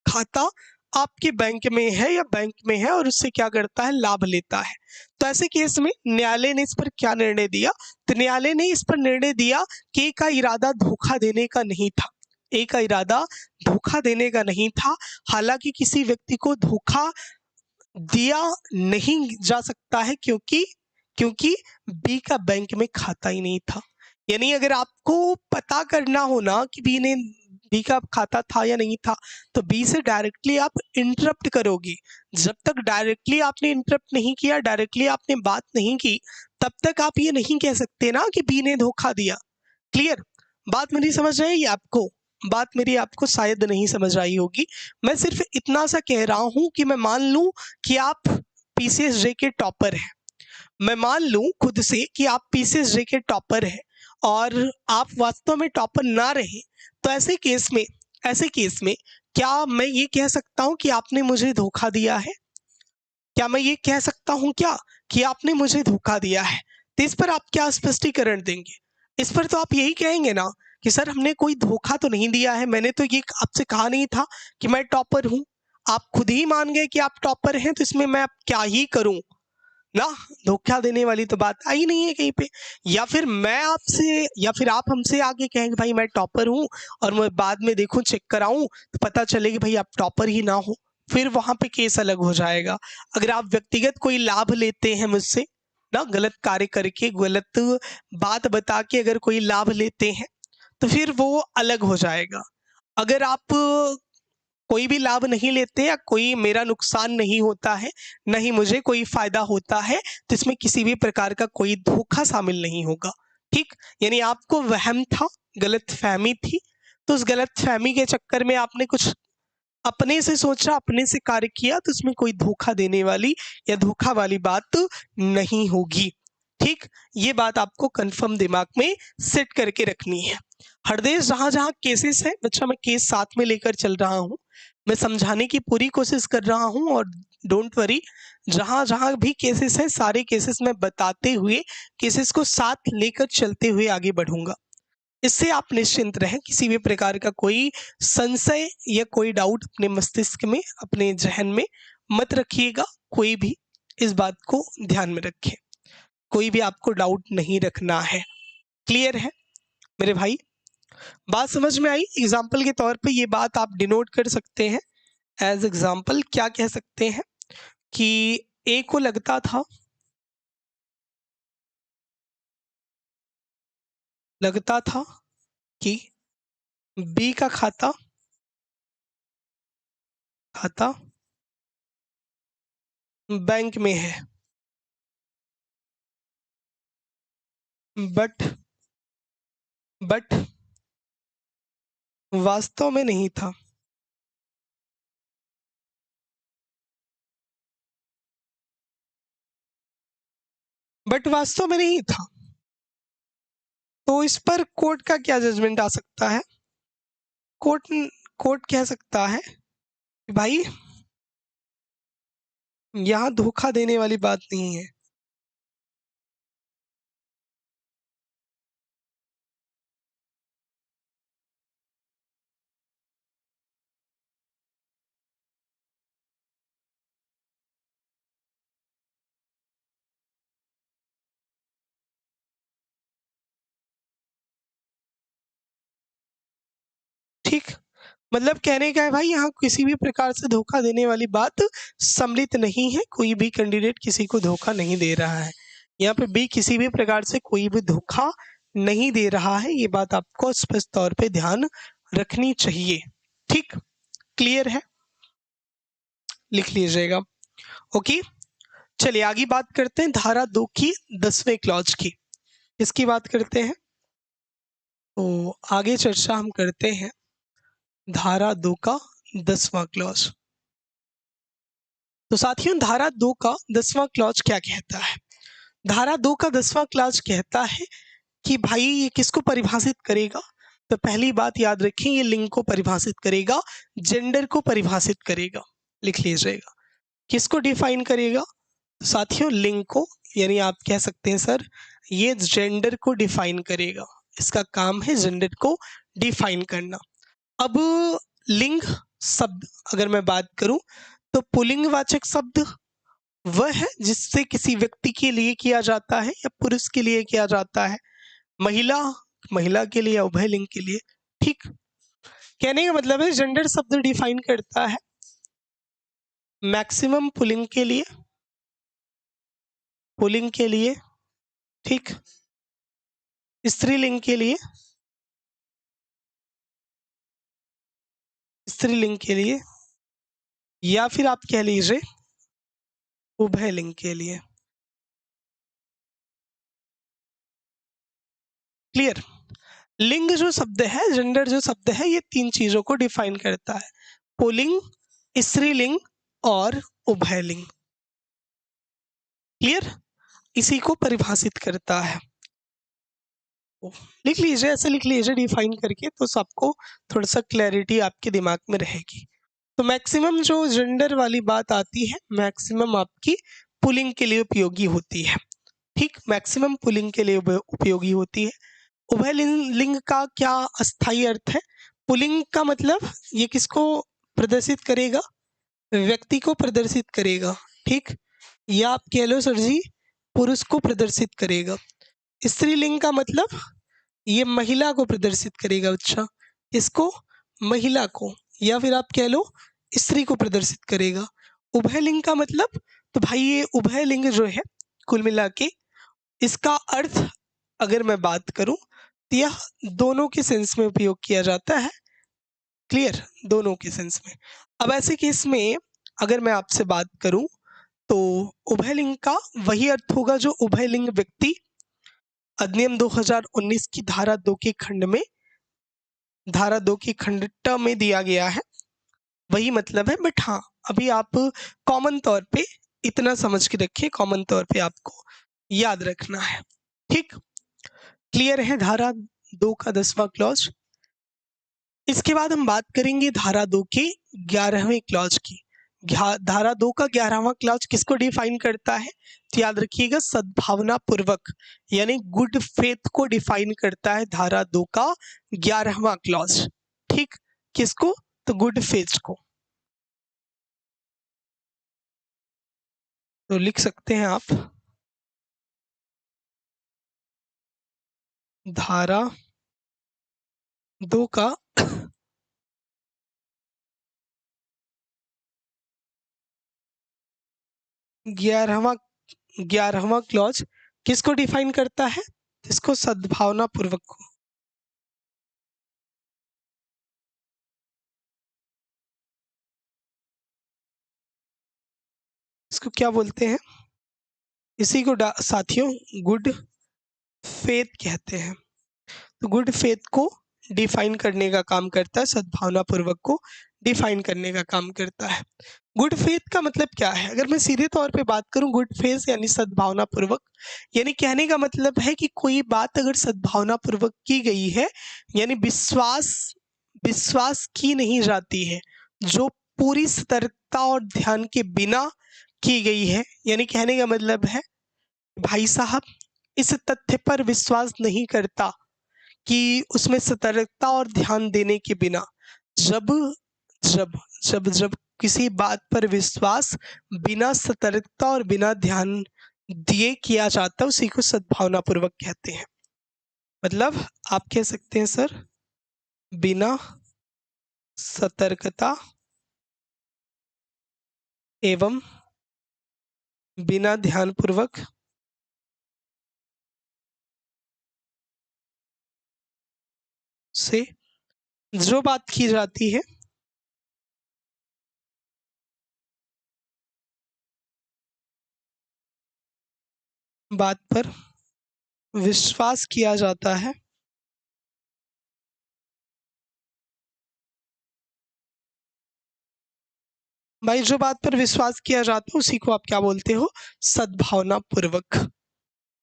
खाता आपके बैंक में है या बैंक में है, और उससे क्या करता है, लाभ लेता है। तो ऐसे केस में न्यायालय ने इस पर क्या निर्णय दिया, तो न्यायालय ने इस पर निर्णय दिया कि ए का इरादा धोखा देने का नहीं था, ए का इरादा धोखा देने का नहीं था। हालांकि किसी व्यक्ति को धोखा दिया नहीं जा सकता है क्योंकि बी का बैंक में खाता ही नहीं था। यानी अगर आपको पता करना हो ना कि बी का खाता था या नहीं था, तो बी से डायरेक्टली आप इंटरप्ट करोगे। जब तक डायरेक्टली आपने इंटरप्ट नहीं किया, डायरेक्टली आपने बात नहीं की, तब तक आप ये नहीं कह सकते ना कि बी ने धोखा दिया। क्लियर? बात मेरी समझ आई आपको? बात मेरी आपको शायद नहीं समझ आई होगी। मैं सिर्फ इतना सा कह रहा हूं कि मैं मान लूं कि आप पीसीएसजे के टॉपर हैं, मैं मान लूं खुद से कि आप पीसीएसजे के टॉपर हैं और आप वास्तव में टॉपर ना रहे, तो ऐसे केस में क्या मैं ये कह सकता हूं कि आपने मुझे धोखा दिया है? क्या मैं ये कह सकता हूं क्या कि आपने मुझे धोखा दिया है? तो इस पर आप क्या स्पष्टीकरण देंगे? इस पर तो आप यही कहेंगे ना कि सर हमने कोई धोखा तो नहीं दिया है, मैंने तो ये आपसे कहा नहीं था कि मैं टॉपर हूं, आप खुद ही मान गए कि आप टॉपर हैं, तो इसमें मैं अब क्या ही करूं ना। धोखा देने वाली तो बात आई नहीं है कहीं पे। या फिर मैं आपसे, या फिर आप हमसे आगे कहेंगे भाई मैं टॉपर हूं और मैं बाद में देखूं, चेक कराऊं तो पता चले कि भाई आप टॉपर ही ना हो, फिर वहां पे केस अलग हो जाएगा। अगर आप व्यक्तिगत कोई लाभ लेते हैं मुझसे ना, गलत कार्य करके, गलत बात बता के अगर कोई लाभ लेते हैं, तो फिर वो अलग हो जाएगा। अगर आप कोई भी लाभ नहीं लेते या कोई मेरा नुकसान नहीं होता है, नहीं मुझे कोई फायदा होता है, तो इसमें किसी भी प्रकार का कोई धोखा शामिल नहीं होगा। ठीक? यानी आपको वहम था, गलत फहमी थी, तो उस गलत फहमी के चक्कर में आपने कुछ अपने से सोचा, अपने से कार्य किया, तो उसमें कोई धोखा देने वाली या धोखा वाली बात नहीं होगी। ठीक? ये बात आपको कंफर्म दिमाग में सेट करके रखनी है। हरदेश जहां जहां केसेस है बच्चा, मैं केस साथ में लेकर चल रहा हूं, मैं समझाने की पूरी कोशिश कर रहा हूं, और डोंट वरी, जहां जहां भी केसेस है सारे केसेस मैं बताते हुए, केसेस को साथ लेकर चलते हुए आगे बढ़ूंगा। इससे आप निश्चिंत रहें, किसी भी प्रकार का कोई संशय या कोई डाउट अपने मस्तिष्क में, अपने जहन में मत रखिएगा। कोई भी इस बात को ध्यान में रखें, कोई भी आपको डाउट नहीं रखना है। क्लियर है मेरे भाई? बात समझ में आई? एग्जाम्पल के तौर पे ये बात आप डिनोट कर सकते हैं। एज एग्जाम्पल क्या कह सकते हैं कि ए को लगता था कि बी का खाता बैंक में है, बट वास्तव में नहीं था। तो इस पर कोर्ट का क्या जजमेंट आ सकता है? कोर्ट कह सकता है कि भाई यहाँ धोखा देने वाली बात नहीं है, ठीक? मतलब कहने का है भाई यहाँ किसी भी प्रकार से धोखा देने वाली बात सम्मिलित नहीं है, कोई भी कैंडिडेट किसी को धोखा नहीं दे रहा है। यहाँ पे बी किसी भी प्रकार से कोई भी धोखा नहीं दे रहा है, ये बात आपको स्पष्ट तौर पे ध्यान रखनी चाहिए। ठीक? क्लियर है? लिख लीजिएगा। ओके, चलिए आगे बात करते हैं धारा 2 की 10वें क्लॉज की। इसकी बात करते हैं, तो आगे चर्चा हम करते हैं धारा 2 का 10वां क्लॉज। तो साथियों धारा 2 का 10वां क्लॉज क्या कहता है? धारा 2 का 10वां क्लॉज कहता है कि भाई ये किसको परिभाषित करेगा? तो पहली बात याद रखें, ये लिंग को परिभाषित करेगा, जेंडर को परिभाषित करेगा। लिख लीजिएगा, किसको डिफाइन करेगा? साथियों लिंग को, यानी आप कह सकते हैं सर ये जेंडर को डिफाइन करेगा, इसका काम है जेंडर को डिफाइन करना। अब लिंग शब्द अगर मैं बात करूं तो पुल्लिंगवाचक शब्द वह है जिससे किसी व्यक्ति के लिए किया जाता है या पुरुष के लिए किया जाता है, महिला महिला के लिए या उभय लिंग के लिए। ठीक, कहने का मतलब है जेंडर शब्द डिफाइन करता है मैक्सिमम पुल्लिंग के लिए, ठीक, स्त्रीलिंग के लिए, या फिर आप कह लीजिए उभय लिंग के लिए। क्लियर? लिंग जो शब्द है, जेंडर जो शब्द है, ये तीन चीजों को डिफाइन करता है, पुल्लिंग, स्त्रीलिंग और उभयलिंग। क्लियर? इसी को परिभाषित करता है। लिख लीजिए, ऐसे लिख लीजिए डिफाइन करके, तो सबको थोड़ा सा क्लैरिटी आपके दिमाग में रहेगी। तो मैक्सिमम जो जेंडर वाली बात आती है, मैक्सिमम आपकी पुल्लिंग के लिए उपयोगी होती है। ठीक, मैक्सिमम पुल्लिंग के लिए उपयोगी होती है। उभय लिंग का क्या अस्थायी अर्थ है? पुल्लिंग का मतलब ये किसको प्रदर्शित करेगा? व्यक्ति को प्रदर्शित करेगा, ठीक, या आप कह लो सर जी पुरुष को प्रदर्शित करेगा। स्त्रीलिंग का मतलब ये महिला को प्रदर्शित करेगा। अच्छा, इसको महिला को, या फिर आप कह लो स्त्री को प्रदर्शित करेगा। उभय लिंग का मतलब, तो भाई ये उभय लिंग जो है कुल मिला के इसका अर्थ अगर मैं बात करूं तो यह दोनों के सेंस में उपयोग किया जाता है। क्लियर? दोनों के सेंस में। अब ऐसे केस में अगर मैं आपसे बात करूं तो उभयलिंग का वही अर्थ होगा जो उभयलिंग व्यक्ति अधिनियम 2019 की धारा 2 के खंड में, धारा 2 की खंड ट में दिया गया है, वही मतलब है। बट हाँ, अभी आप कॉमन तौर पे इतना समझ के रखिए, कॉमन तौर पे आपको याद रखना है। ठीक, क्लियर है धारा 2 का 10वां क्लॉज। इसके बाद हम बात करेंगे धारा 2 के 11वें क्लॉज की। धारा 2 का 11वां क्लॉज किसको डिफाइन करता है? तो याद रखिएगा सद्भावना पूर्वक, यानी गुड फेथ को डिफाइन करता है धारा 2 का 11वां क्लॉज। ठीक, किसको? तो गुड फेथ को। तो लिख सकते हैं आप धारा 2 का 11वां क्लॉज किसको डिफाइन करता है? इसको सद्भावना पूर्वक को। इसको क्या बोलते हैं? इसी को साथियों गुड फेथ कहते हैं। तो गुड फेथ को डिफाइन करने का काम करता है, सद्भावना पूर्वक को डिफाइन करने का काम करता है। गुड फेथ का मतलब क्या है? अगर मैं सीधे तौर पे बात करूं, गुड फेथ यानी सद्भावना पूर्वक, यानी कहने का मतलब है कि कोई बात अगर सद्भावना पूर्वक की गई है, यानी विश्वास की नहीं जाती है, जो पूरी सतर्कता और ध्यान के बिना की गई है, यानी कहने का मतलब है भाई साहब इस तथ्य पर विश्वास नहीं करता कि उसमें सतर्कता और ध्यान देने के बिना, जब जब जब जब किसी बात पर विश्वास बिना सतर्कता और बिना ध्यान दिए किया जाता है, उसी को सद्भावना पूर्वक कहते हैं। मतलब आप कह सकते हैं सर बिना सतर्कता एवं बिना ध्यान पूर्वक से जो बात की जाती है बात पर विश्वास किया जाता है, भाई जो बात पर विश्वास किया जाता है उसी को आप क्या बोलते हो? सद्भावना पूर्वक।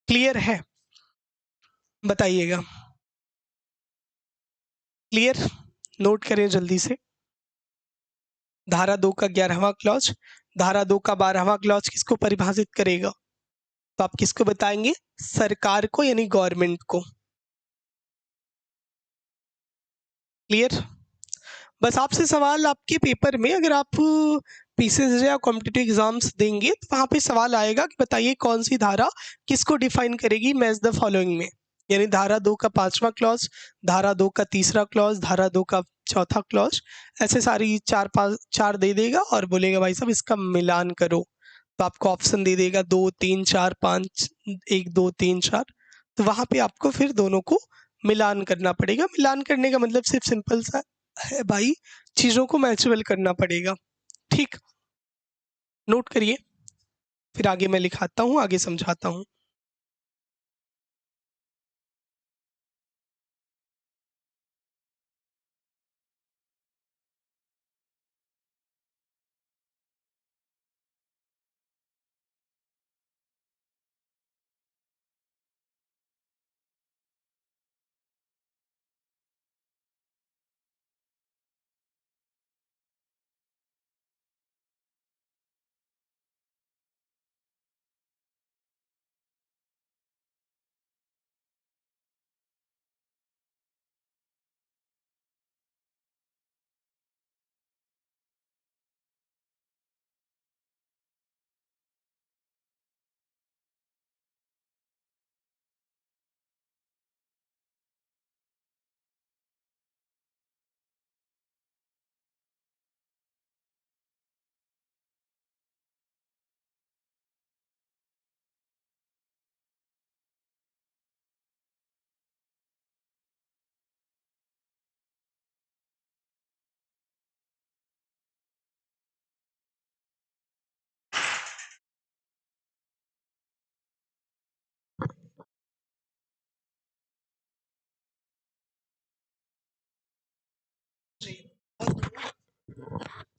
क्लियर है? बताइएगा। क्लियर? नोट करें जल्दी से। धारा 2 का 11वां क्लॉज, धारा 2 का 12वां क्लॉज किसको परिभाषित करेगा? तो आप किसको बताएंगे? सरकार को, यानी गवर्नमेंट को। क्लियर? बस आपसे सवाल आपके पेपर में, अगर आप पीसीएस या कॉम्पिटिटिव एग्जाम्स देंगे तो वहां पे सवाल आएगा कि बताइए कौन सी धारा किसको डिफाइन करेगी मैच द फॉलोइंग में, यानी धारा 2 का 5वां क्लॉज, धारा 2 का 3रा क्लॉज, धारा 2 का 4था क्लॉज, ऐसे सारी 4 दे देगा और बोलेगा भाई साहब इसका मिलान करो। तो आपको ऑप्शन दे देगा 2 3 4 5, 1 2 3 4। तो वहां पे आपको फिर दोनों को मिलान करना पड़ेगा। मिलान करने का मतलब सिर्फ सिंपल सा है भाई, चीजों को मैचेबल करना पड़ेगा। ठीक, नोट करिए, फिर आगे मैं लिखाता हूँ, आगे समझाता हूँ।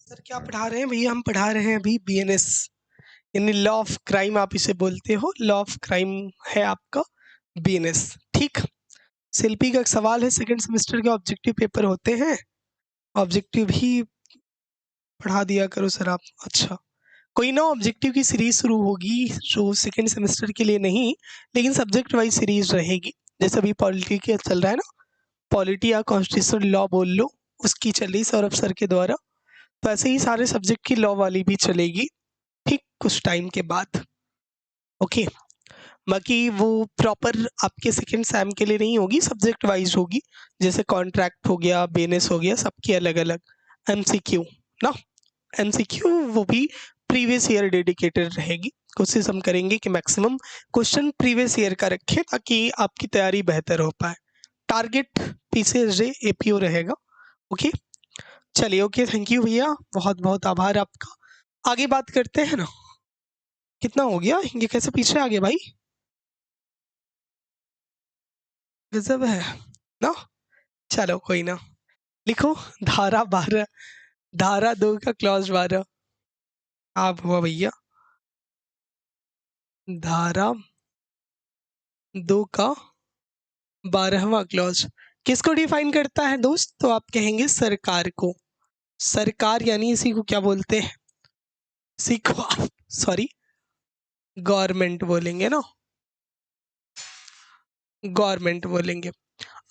सर क्या पढ़ा रहे हैं भैया? हम पढ़ा रहे हैं अभी बीएनएस, यानी लॉ ऑफ क्राइम आप इसे बोलते हो। लॉ ऑफ क्राइम है आपका बीएनएस। ठीक, शिल्पी का एक सवाल है, सेकंड सेमेस्टर के ऑब्जेक्टिव पेपर होते हैं, ऑब्जेक्टिव ही पढ़ा दिया करो सर आप। अच्छा, कोई ना, ऑब्जेक्टिव की सीरीज शुरू होगी जो सेकंड सेमेस्टर के लिए नहीं, लेकिन सब्जेक्ट वाइज सीरीज रहेगी। जैसे अभी पॉलिटी का चल रहा है ना, पॉलिटी या कॉन्स्टिट्यूशनल लॉ बोल लो, उसकी चली सौरभ सर के द्वारा, तो ऐसे ही सारे सब्जेक्ट की लॉ वाली भी चलेगी, ठीक, कुछ टाइम के बाद। ओके, बाकी वो प्रॉपर आपके सेकंड सेम के लिए नहीं होगी, सब्जेक्ट वाइज होगी। जैसे कॉन्ट्रैक्ट हो गया, बीएनएस हो गया, सबकी अलग अलग। एमसीक्यू ना, एमसीक्यू वो भी प्रीवियस ईयर डेडिकेटेड रहेगी। कोशिश हम करेंगे कि मैक्सिमम क्वेश्चन प्रीवियस ईयर का रखें ताकि आपकी तैयारी बेहतर हो पाए। टारगेट पीसीएसजे एपीओ रहेगा। ओके, चलिए, ओके, थैंक यू भैया, बहुत बहुत आभार आपका। आगे बात करते हैं ना। कितना हो गया? ये कैसे पीछे आ गया भाई? गजब है ना। चलो कोई ना, लिखो धारा 12, धारा 2 का क्लॉज 12। आप हुआ भैया धारा 2 का 12वां क्लॉज किसको डिफाइन करता है दोस्त? तो आप कहेंगे सरकार को। सरकार यानी इसी को क्या बोलते हैं? इसी को आप सॉरी गवर्नमेंट बोलेंगे ना, गवर्नमेंट बोलेंगे।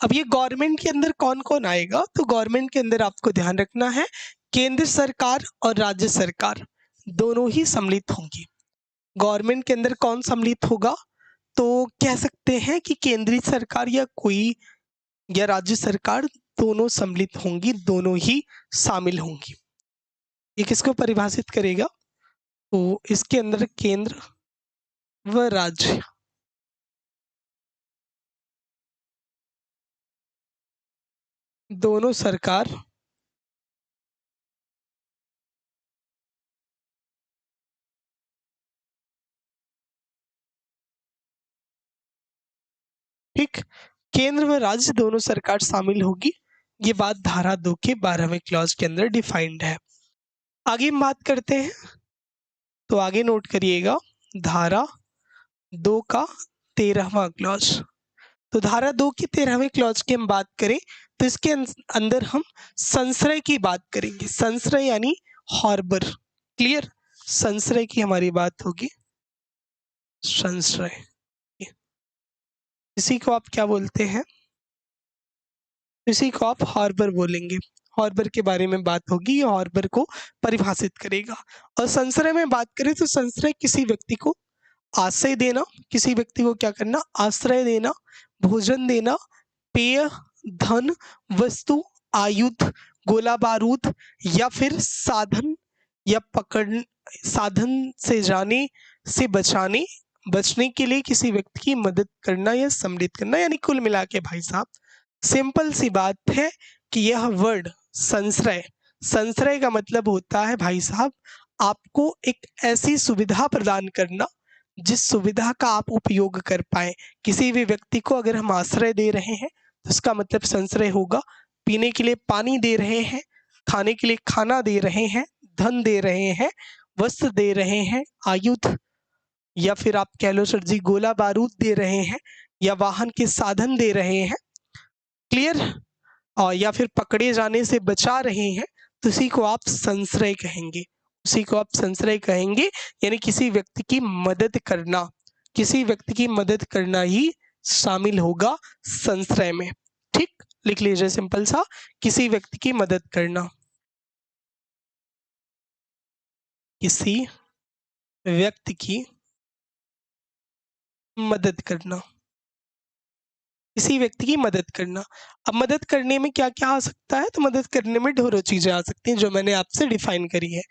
अब ये गवर्नमेंट के अंदर कौन कौन आएगा? तो गवर्नमेंट के अंदर आपको ध्यान रखना है केंद्र सरकार और राज्य सरकार दोनों ही सम्मिलित होंगी। गवर्नमेंट के अंदर कौन सम्मिलित होगा? तो कह सकते हैं कि केंद्रीय सरकार या कोई या राज्य सरकार दोनों सम्मिलित होंगी, दोनों ही शामिल होंगी। ये किसको परिभाषित करेगा? तो इसके अंदर केंद्र व राज्य दोनों सरकार ठीक, केंद्र व राज्य दोनों सरकार शामिल होगी। ये बात धारा 2 के 12वें क्लॉज के अंदर डिफाइंड है। आगे हम बात करते हैं, तो आगे नोट करिएगा धारा 2 का 13वां क्लॉज। तो धारा 2 के 13वें क्लॉज की हम बात करें तो इसके अंदर हम संश्रय की बात करेंगे। संश्रय यानी हार्बर। क्लियर? संश्रय की हमारी बात होगी, संश्रय। इसी को आप क्या बोलते हैं? इसी को आप हार्बर बोलेंगे। हार्बर के बारे में बात होगी, हार्बर को परिभाषित करेगा। और संश्रय में बात करें तो संश्रय किसी व्यक्ति को आश्रय देना, किसी व्यक्ति को क्या करना? आश्रय देना, भोजन देना, पेय, धन, वस्तु, आयुध, गोला बारूद या फिर साधन या पकड़ साधन से जाने से बचने के लिए किसी व्यक्ति की मदद करना या सम्मिलित करना। यानी कुल मिला के भाई साहब सिंपल सी बात है कि यह वर्ड संश्रय, संश्रय का मतलब होता है भाई साहब आपको एक ऐसी सुविधा प्रदान करना जिस सुविधा का आप उपयोग कर पाए। किसी भी व्यक्ति को अगर हम आश्रय दे रहे हैं तो उसका मतलब संश्रय होगा। पीने के लिए पानी दे रहे हैं, खाने के लिए खाना दे रहे हैं, धन दे रहे हैं, वस्त्र दे रहे हैं, आयुध या फिर आप कह लो सर जी गोला बारूद दे रहे हैं, या वाहन के साधन दे रहे हैं, क्लियर, और या फिर पकड़े जाने से बचा रहे हैं, तो उसी को आप संश्रय कहेंगे। उसी को आप संश्रय कहेंगे, यानी किसी व्यक्ति की मदद करना, किसी व्यक्ति की मदद करना ही शामिल होगा संश्रय में। ठीक, लिख लीजिए सिंपल सा, किसी व्यक्ति की मदद करना, किसी व्यक्ति की मदद करना, किसी व्यक्ति की मदद करना। अब मदद करने में क्या क्या आ सकता है? तो मदद करने में ढेरों चीजें आ सकती हैं जो मैंने आपसे डिफाइन करी है।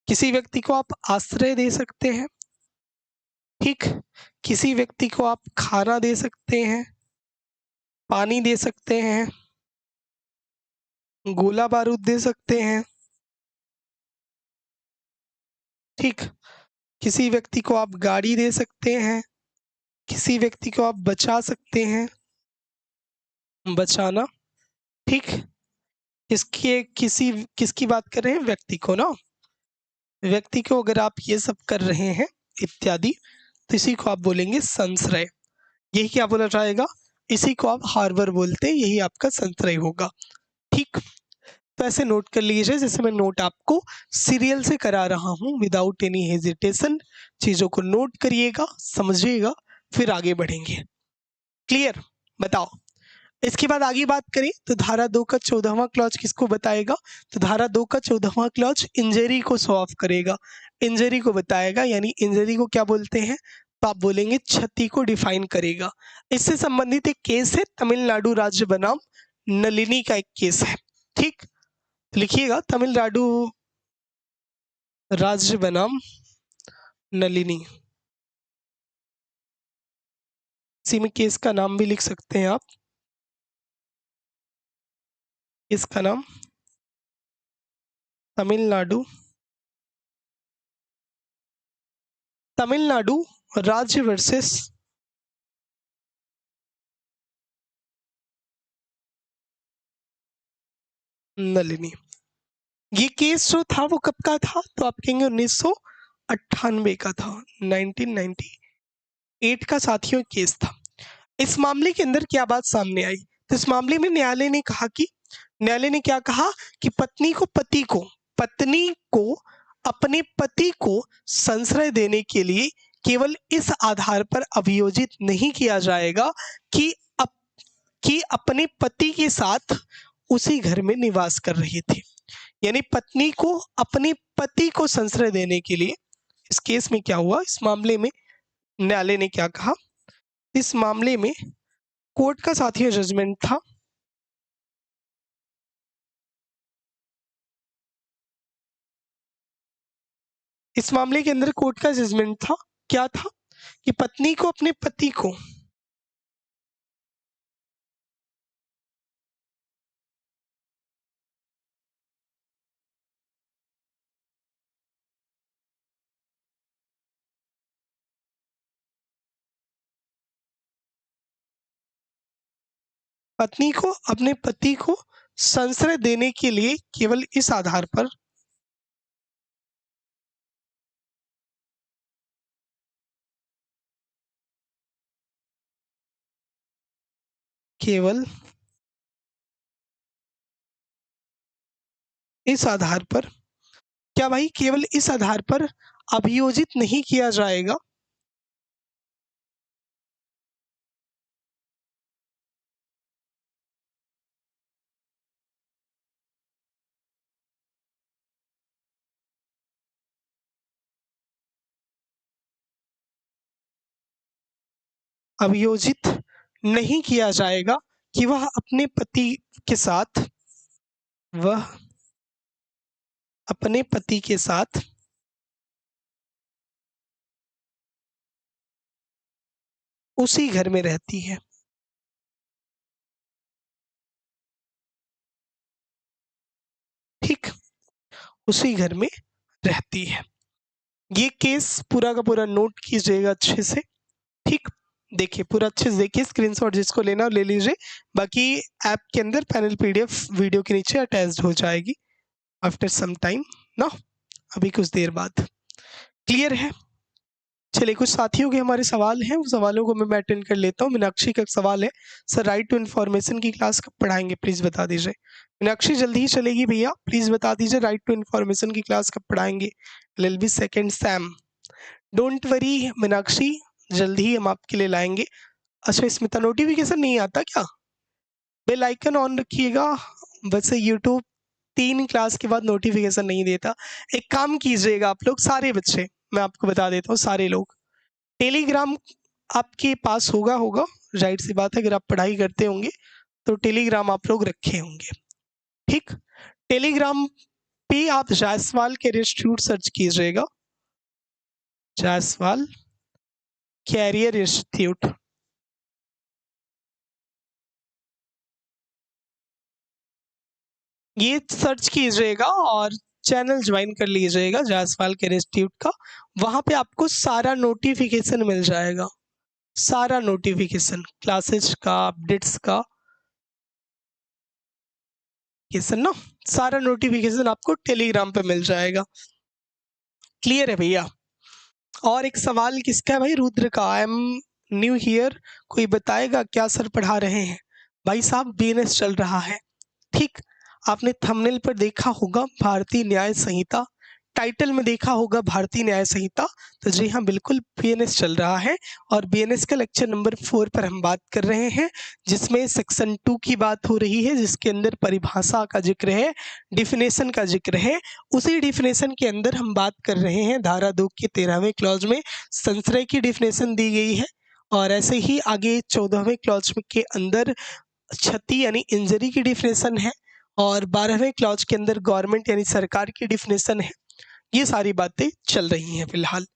किसी व्यक्ति को आप आश्रय दे सकते हैं, ठीक, किसी व्यक्ति को आप खाना दे सकते हैं, पानी दे सकते हैं, गोला बारूद दे सकते हैं, ठीक, किसी व्यक्ति को आप गाड़ी दे सकते हैं, किसी व्यक्ति को आप बचा सकते हैं, बचाना, ठीक, किसकी बात कर रहे हैं? व्यक्ति को ना, व्यक्ति को अगर आप ये सब कर रहे हैं इत्यादि, तो इसी को आप बोलेंगे संश्रय। यही क्या बोला जाएगा? इसी को आप हार्बर बोलते हैं, यही आपका संश्रय होगा। ठीक, तो ऐसे नोट कर लीजिए, जैसे मैं नोट आपको सीरियल से करा रहा हूं, विदाउट एनी हेजिटेशन चीजों को नोट करिएगा, समझिएगा, फिर आगे बढ़ेंगे। क्लियर? बताओ। इसके बाद आगे बात करें तो धारा 2 का 14वां क्लॉज किसको बताएगा? तो धारा 2 का 14वां क्लॉज इंजरी को शो ऑफ करेगा, इंजरी को बताएगा। यानी इंजरी को क्या बोलते हैं? तो आप बोलेंगे क्षति को डिफाइन करेगा। इससे संबंधित एक केस है तमिलनाडु राज्य बनाम नलिनी का एक केस है। ठीक, लिखिएगा तमिलनाडु राज्य बनाम नलिनी। इसी में केस का नाम भी लिख सकते हैं आप, इसका नाम तमिलनाडु राज्य वर्सेस नलिनी। ये केस जो था वो कब का था? तो आप कहेंगे 1998 का था, 1998 का साथियों केस था। इस मामले के अंदर क्या बात सामने आई? तो इस मामले में न्यायालय ने क्या कहा कि पत्नी को अपने पति को संश्रय देने के लिए केवल इस आधार पर अभियोजित नहीं किया जाएगा कि अपने पति के साथ उसी घर में निवास कर रही थी। यानी पत्नी को अपने पति को संश्रय देने के लिए इस केस में क्या हुआ? इस मामले में न्यायालय ने क्या कहा? इस मामले में कोर्ट का साथियों जजमेंट था इस मामले के अंदर कोर्ट का जजमेंट था, क्या था? कि पत्नी को अपने पति को अपने पति को संश्रय देने के लिए केवल इस आधार पर केवल इस आधार पर क्या भाई? केवल इस आधार पर अभियोजित नहीं किया जाएगा, अभियोजित नहीं किया जाएगा कि वह अपने पति के साथ उसी घर में रहती है। ठीक, उसी घर में रहती है। ये केस पूरा का पूरा नोट कीजिएगा अच्छे से। ठीक, देखिए पूरा अच्छे से देखिए, स्क्रीनशॉट जिसको लेना हो ले लीजिए। बाकी ऐप के अंदर पैनल पीडीएफ वीडियो के नीचे अटैच्ड हो जाएगी आफ्टर सम टाइम ना, अभी कुछ देर बाद। क्लियर है? चलिए, कुछ साथियों के हमारे सवाल हैं, उन सवालों को मैं अटेंड कर लेता हूँ। मीनाक्षी का सवाल है, सर राइट टू इन्फॉर्मेशन की क्लास कब पढ़ाएंगे, प्लीज बता दीजिए। मीनाक्षी जल्दी ही चलेगी भैया, प्लीज बता दीजिए राइट टू इन्फॉर्मेशन की क्लास कब पढ़ाएंगे। LLB second Sam, don't worry Meenakshi, जल्दी ही हम आपके लिए लाएंगे। अच्छा स्मिता, नोटिफिकेशन नहीं आता क्या? बेल आइकन ऑन रखिएगा। वैसे यूट्यूब 3 क्लास के बाद नोटिफिकेशन नहीं देता। एक काम कीजिएगा आप लोग, सारे बच्चे, मैं आपको बता देता हूँ, सारे लोग टेलीग्राम आपके पास होगा, जाहिर सी बात है, अगर आप पढ़ाई करते होंगे तो टेलीग्राम आप लोग रखे होंगे। ठीक, टेलीग्राम पे आप जायसवाल कैरियर इंस्टीट्यूट सर्च कीजिएगा, जायसवाल कैरियर इंस्टीट्यूट। ये सर्च कीजिएगा और चैनल ज्वाइन कर लीजिएगा जायसवाल कैरियर इंस्टीट्यूट का। वहां पे आपको सारा नोटिफिकेशन मिल जाएगा, सारा नोटिफिकेशन क्लासेस का, अपडेट्स का, ये सब ना, सारा नोटिफिकेशन आपको टेलीग्राम पे मिल जाएगा। क्लियर है भैया? और एक सवाल किसका है भाई? रुद्र का, आई एम न्यू हियर, कोई बताएगा क्या सर पढ़ा रहे हैं? भाई साहब BNS चल रहा है। ठीक, आपने थंबनेल पर देखा होगा भारतीय न्याय संहिता, टाइटल में देखा होगा भारतीय न्याय संहिता, तो जी हाँ बिल्कुल BNS चल रहा है। और BNS का लेक्चर नंबर 4 पर हम बात कर रहे हैं, जिसमें सेक्शन 2 की बात हो रही है, जिसके अंदर परिभाषा का जिक्र है, डिफिनेशन का जिक्र है। उसी डिफिनेशन के अंदर हम बात कर रहे हैं, धारा 2 के 13वें क्लॉज में संश्रय की डिफिनेशन दी गई है, और ऐसे ही आगे 14वें क्लॉज के अंदर क्षति यानी इंजरी की डिफिनेशन है, और 12वें क्लॉज के अंदर गवर्नमेंट यानी सरकार की डिफिनेशन है। ये सारी बातें चल रही हैं फिलहाल।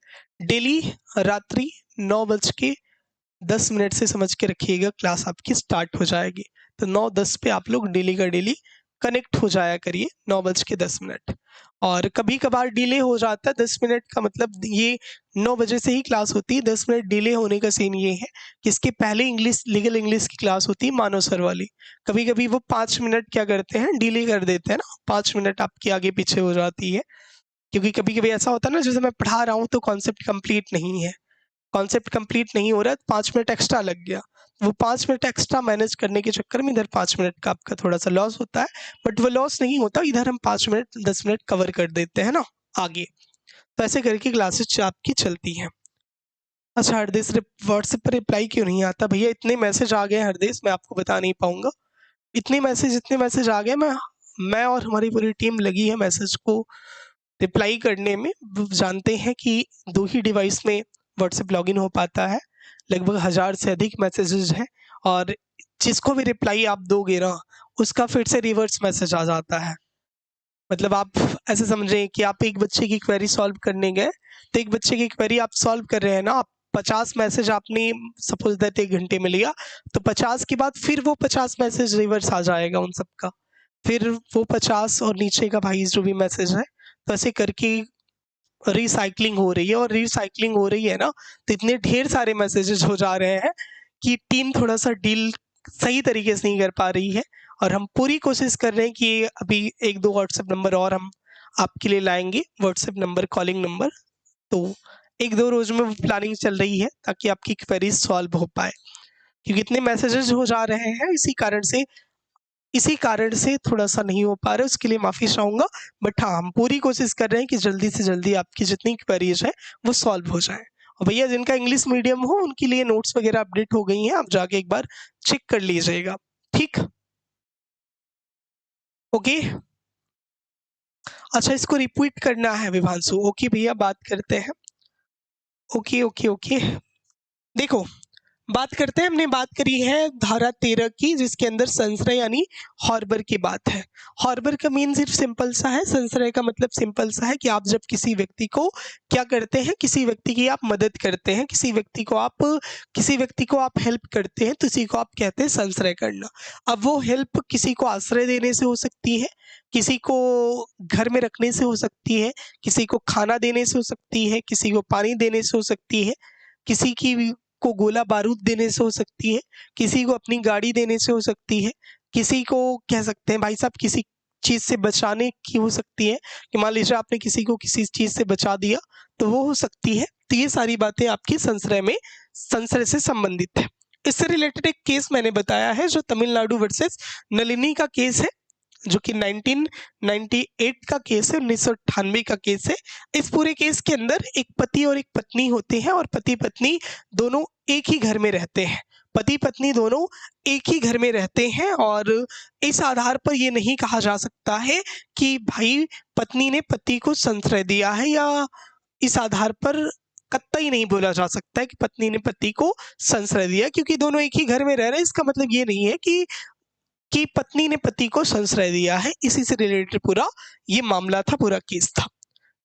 डेली रात्रि 9:10 से समझ के रखिएगा, क्लास आपकी स्टार्ट हो जाएगी। तो 9:10 पे आप लोग डेली का डेली कनेक्ट हो जाया करिए, 9:10। और कभी कभार डिले हो जाता है 10 मिनट का, मतलब ये 9 बजे से ही क्लास होती है, 10 मिनट डिले होने का सीन ये है कि इसके पहले इंग्लिश, लीगल इंग्लिश की क्लास होती है मानव सर वाली। कभी कभी वो 5 मिनट क्या करते हैं, डिले कर देते हैं ना, 5 मिनट आपकी आगे पीछे हो जाती है। क्योंकि कभी कभी ऐसा होता है ना, जैसे मैं पढ़ा रहा हूँ तो कॉन्सेप्ट कंप्लीट नहीं है, कॉन्सेप्ट कंप्लीट नहीं हो रहा है, 5 मिनट एक्स्ट्रा लग गया, वो 5 मिनट एक्स्ट्रा मैनेज करने के चक्कर में इधर 5 मिनट का आपका थोड़ा सा लॉस होता है, बट वो लॉस नहीं होता, इधर हम 5 मिनट 10 मिनट कवर कर देते हैं ना आगे। तो ऐसे करके क्लासेस आपकी चलती हैं। अच्छा हरदेश, व्हाट्सएप पर रिप्लाई क्यों नहीं आता भैया? इतने मैसेज आ गए हरदेश, मैं आपको बता नहीं पाऊंगा, इतने मैसेज आ गए। मैं और हमारी पूरी टीम लगी है मैसेज को रिप्लाई करने में। जानते हैं कि 2 ही डिवाइस में व्हाट्सएप लॉगिन हो पाता है, लगभग 1000 से अधिक मैसेजेस हैं, और जिसको भी रिप्लाई आप दोगे ना, उसका फिर से रिवर्स मैसेज आ जाता है। मतलब आप ऐसे समझें कि आप एक बच्चे की क्वेरी सॉल्व करने गए, तो एक बच्चे की क्वेरी आप सॉल्व कर रहे हैं ना, आप 50 मैसेज आपने सपोज दैट 1 घंटे में लिया, तो 50 के बाद फिर वो 50 मैसेज रिवर्स आ जाएगा उन सबका, फिर वो 50 और नीचे का भाई जो भी मैसेज है, तो ऐसे करके रिसाइकलिंग हो रही है। और रिसाइकलिंग हो रही है ना, तो इतने ढेर सारे मैसेजेस हो जा रहे हैं कि टीम थोड़ा सा डील सही तरीके से नहीं कर पा रही है। और हम पूरी कोशिश कर रहे हैं कि अभी 1-2 व्हाट्सएप नंबर और हम आपके लिए लाएंगे, व्हाट्सएप नंबर, कॉलिंग नंबर, तो 1-2 रोज में प्लानिंग चल रही है ताकि आपकी क्वेरीज सॉल्व हो पाए, क्योंकि इतने मैसेजेस हो जा रहे हैं, इसी कारण से थोड़ा सा नहीं हो पा रहा है, उसके लिए माफ़ी चाहूँगा। बट हाँ, हम पूरी कोशिश कर रहे हैं कि जल्दी से जल्दी आपकी जितनी क्वेरीज है वो सॉल्व हो जाए। और भैया जिनका इंग्लिश मीडियम हो उनके लिए नोट्स वगैरह अपडेट हो गई हैं, आप जाके एक बार चेक कर लीजिएगा। ठीक, ओके। अच्छा इसको रिपीट करना है विभांशु, ओके भैया बात करते हैं। ओके ओके ओके, देखो बात करते हैं, हमने बात करी है धारा 13 की, जिसके अंदर संशय यानी हार्बर की बात है। हार्बर का मीन सिर्फ सिंपल सा है, संशय का मतलब सिंपल सा है कि आप जब किसी व्यक्ति को क्या करते हैं, किसी व्यक्ति की आप मदद करते हैं, किसी व्यक्ति को आप हेल्प करते हैं, तो इसी को आप कहते हैं संशय करना। अब वो हेल्प किसी को आश्रय देने से हो सकती है, किसी को घर में रखने से हो सकती है, किसी को खाना देने से हो सकती है, किसी को पानी देने से हो सकती है, किसी को गोला बारूद देने से हो सकती है, किसी को अपनी गाड़ी देने से हो सकती है, किसी को कह सकते हैं भाई साहब किसी चीज से बचाने की हो सकती है, कि मान लीजिए आपने किसी को किसी चीज से बचा दिया तो वो हो सकती है। तो ये सारी बातें आपकी संशय से संबंधित है। इससे रिलेटेड एक केस मैंने बताया है जो तमिलनाडु वर्सेस नलिनी का केस है, जो कि 1998 का केस है, 1998 का केस है। इस पूरे केस के अंदर एक पति और एक पत्नी होते हैं और पति पत्नी दोनों एक ही घर में रहते हैं। पति पत्नी दोनों एक ही घर में रहते हैं और इस आधार पर ये नहीं कहा जा सकता है कि भाई पत्नी ने पति को संशय दिया है, या इस आधार पर कतई नहीं बोला जा सकता है कि पत्नी ने पति को संशय दिया, क्योंकि दोनों एक ही घर में रह रहे हैं। इसका मतलब ये नहीं है कि पत्नी ने पति को संशय दिया है। इसी से रिलेटेड पूरा ये मामला था, पूरा केस था।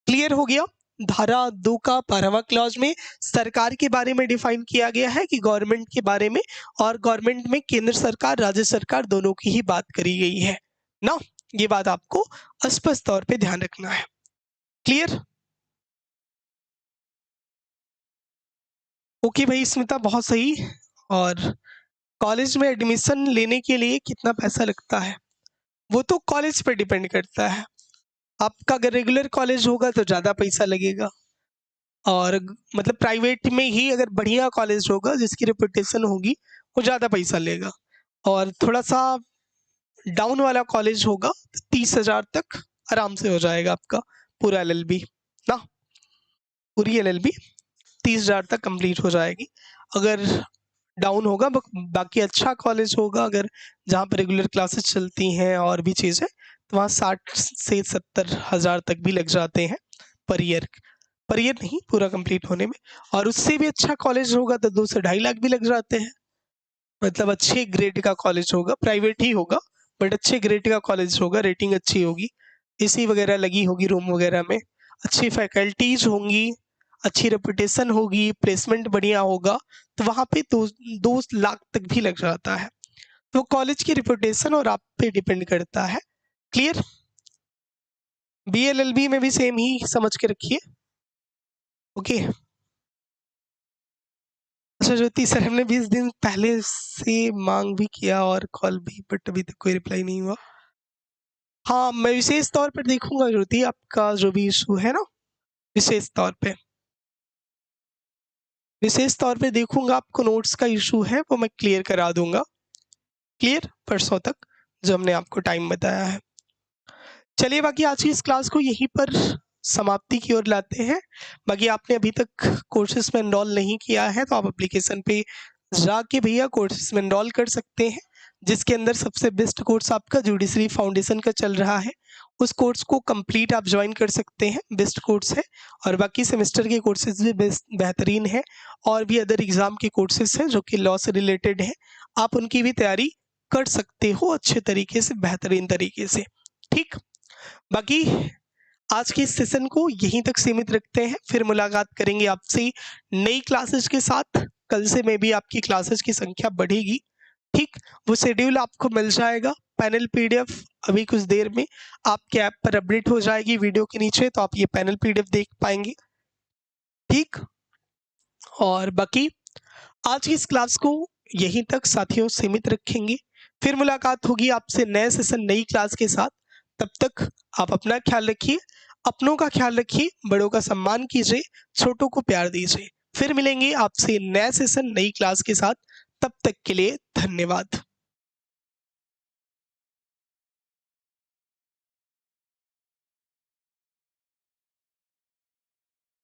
क्लियर हो गया। धारा 2 का 12वां क्लॉज में सरकार के बारे में डिफाइन किया गया है कि गवर्नमेंट के बारे में, और गवर्नमेंट में केंद्र सरकार राज्य सरकार दोनों की ही बात करी गई है ना। ये बात आपको स्पष्ट तौर पे ध्यान रखना है। क्लियर। ओके भाई स्मिता, बहुत सही। और कॉलेज में एडमिशन लेने के लिए कितना पैसा लगता है, वो तो कॉलेज पर डिपेंड करता है। आपका अगर रेगुलर कॉलेज होगा तो ज़्यादा पैसा लगेगा, और मतलब प्राइवेट में ही अगर बढ़िया कॉलेज होगा जिसकी रेपुटेशन होगी वो ज़्यादा पैसा लेगा, और थोड़ा सा डाउन वाला कॉलेज होगा तो 30,000 तक आराम से हो जाएगा आपका पूरा LLB ना, पूरी LLB 30,000 तक कंप्लीट हो जाएगी अगर डाउन होगा। बाकी अच्छा कॉलेज होगा अगर जहाँ पर रेगुलर क्लासेस चलती हैं और भी चीज़ें, तो वहाँ 60 से 70,000 तक भी लग जाते हैं पर ईयर नहीं, पूरा कंप्लीट होने में। और उससे भी अच्छा कॉलेज होगा तो 2 से 2.5 लाख भी लग जाते हैं। मतलब अच्छे ग्रेड का कॉलेज होगा, प्राइवेट ही होगा बट अच्छे ग्रेड का कॉलेज होगा, रेटिंग अच्छी होगी, AC वगैरह लगी होगी रूम वगैरह में, अच्छी फैकल्टीज होंगी, अच्छी रेपुटेशन होगी, प्लेसमेंट बढ़िया होगा, तो वहाँ पे 2 लाख तक भी लग जाता है। तो कॉलेज की रेपुटेशन और आप पे डिपेंड करता है। क्लियर। BLLB में भी सेम ही समझ के रखिए। ओके। अच्छा ज्योति सर, हमने 20 दिन पहले से मांग भी किया और कॉल भी, बट अभी तक कोई रिप्लाई नहीं हुआ। हाँ, मैं विशेष तौर पर देखूंगा ज्योति आपका जो भी इशू है ना, विशेष तौर पे देखूंगा, आपको नोट्स का इशू है वो मैं क्लियर करा दूंगा। क्लियर, परसों तक जो हमने आपको टाइम बताया है। चलिए बाकी आज की इस क्लास को यहीं पर समाप्ति की ओर लाते हैं। बाकी आपने अभी तक कोर्सेज में एनरोल नहीं किया है तो आप एप्लीकेशन पे जाके भैया कोर्सेज में एनरोल कर सकते हैं, जिसके अंदर सबसे बेस्ट कोर्स आपका जुडिशरी फाउंडेशन का चल रहा है। उस कोर्स को कंप्लीट आप ज्वाइन कर सकते हैं, बेस्ट कोर्स है। और बाकी सेमेस्टर के कोर्सेज भी बेहतरीन है, और भी अदर एग्जाम के कोर्सेज हैं जो कि लॉ से रिलेटेड है, आप उनकी भी तैयारी कर सकते हो अच्छे तरीके से, बेहतरीन तरीके से। ठीक, बाकी आज के इस सेशन को यहीं तक सीमित रखते हैं, फिर मुलाकात करेंगे आपसे नई क्लासेस के साथ। कल से में भी आपकी क्लासेस की संख्या बढ़ेगी। ठीक, वो शेड्यूल आपको मिल जाएगा, पैनल PDF अभी कुछ देर में आपके ऐप पर अपडेट हो जाएगी वीडियो के नीचे, तो आप ये पैनल PDF देख पाएंगे। ठीक, और बाकी आज की इस क्लास को यहीं तक साथियों सीमित रखेंगे, फिर मुलाकात होगी आपसे नए सेशन नई क्लास के साथ। तब तक आप अपना ख्याल रखिए, अपनों का ख्याल रखिए, बड़ों का सम्मान कीजिए, छोटों को प्यार दीजिए। फिर मिलेंगे आपसे नए सेशन नई क्लास के साथ, तब तक के लिए धन्यवाद।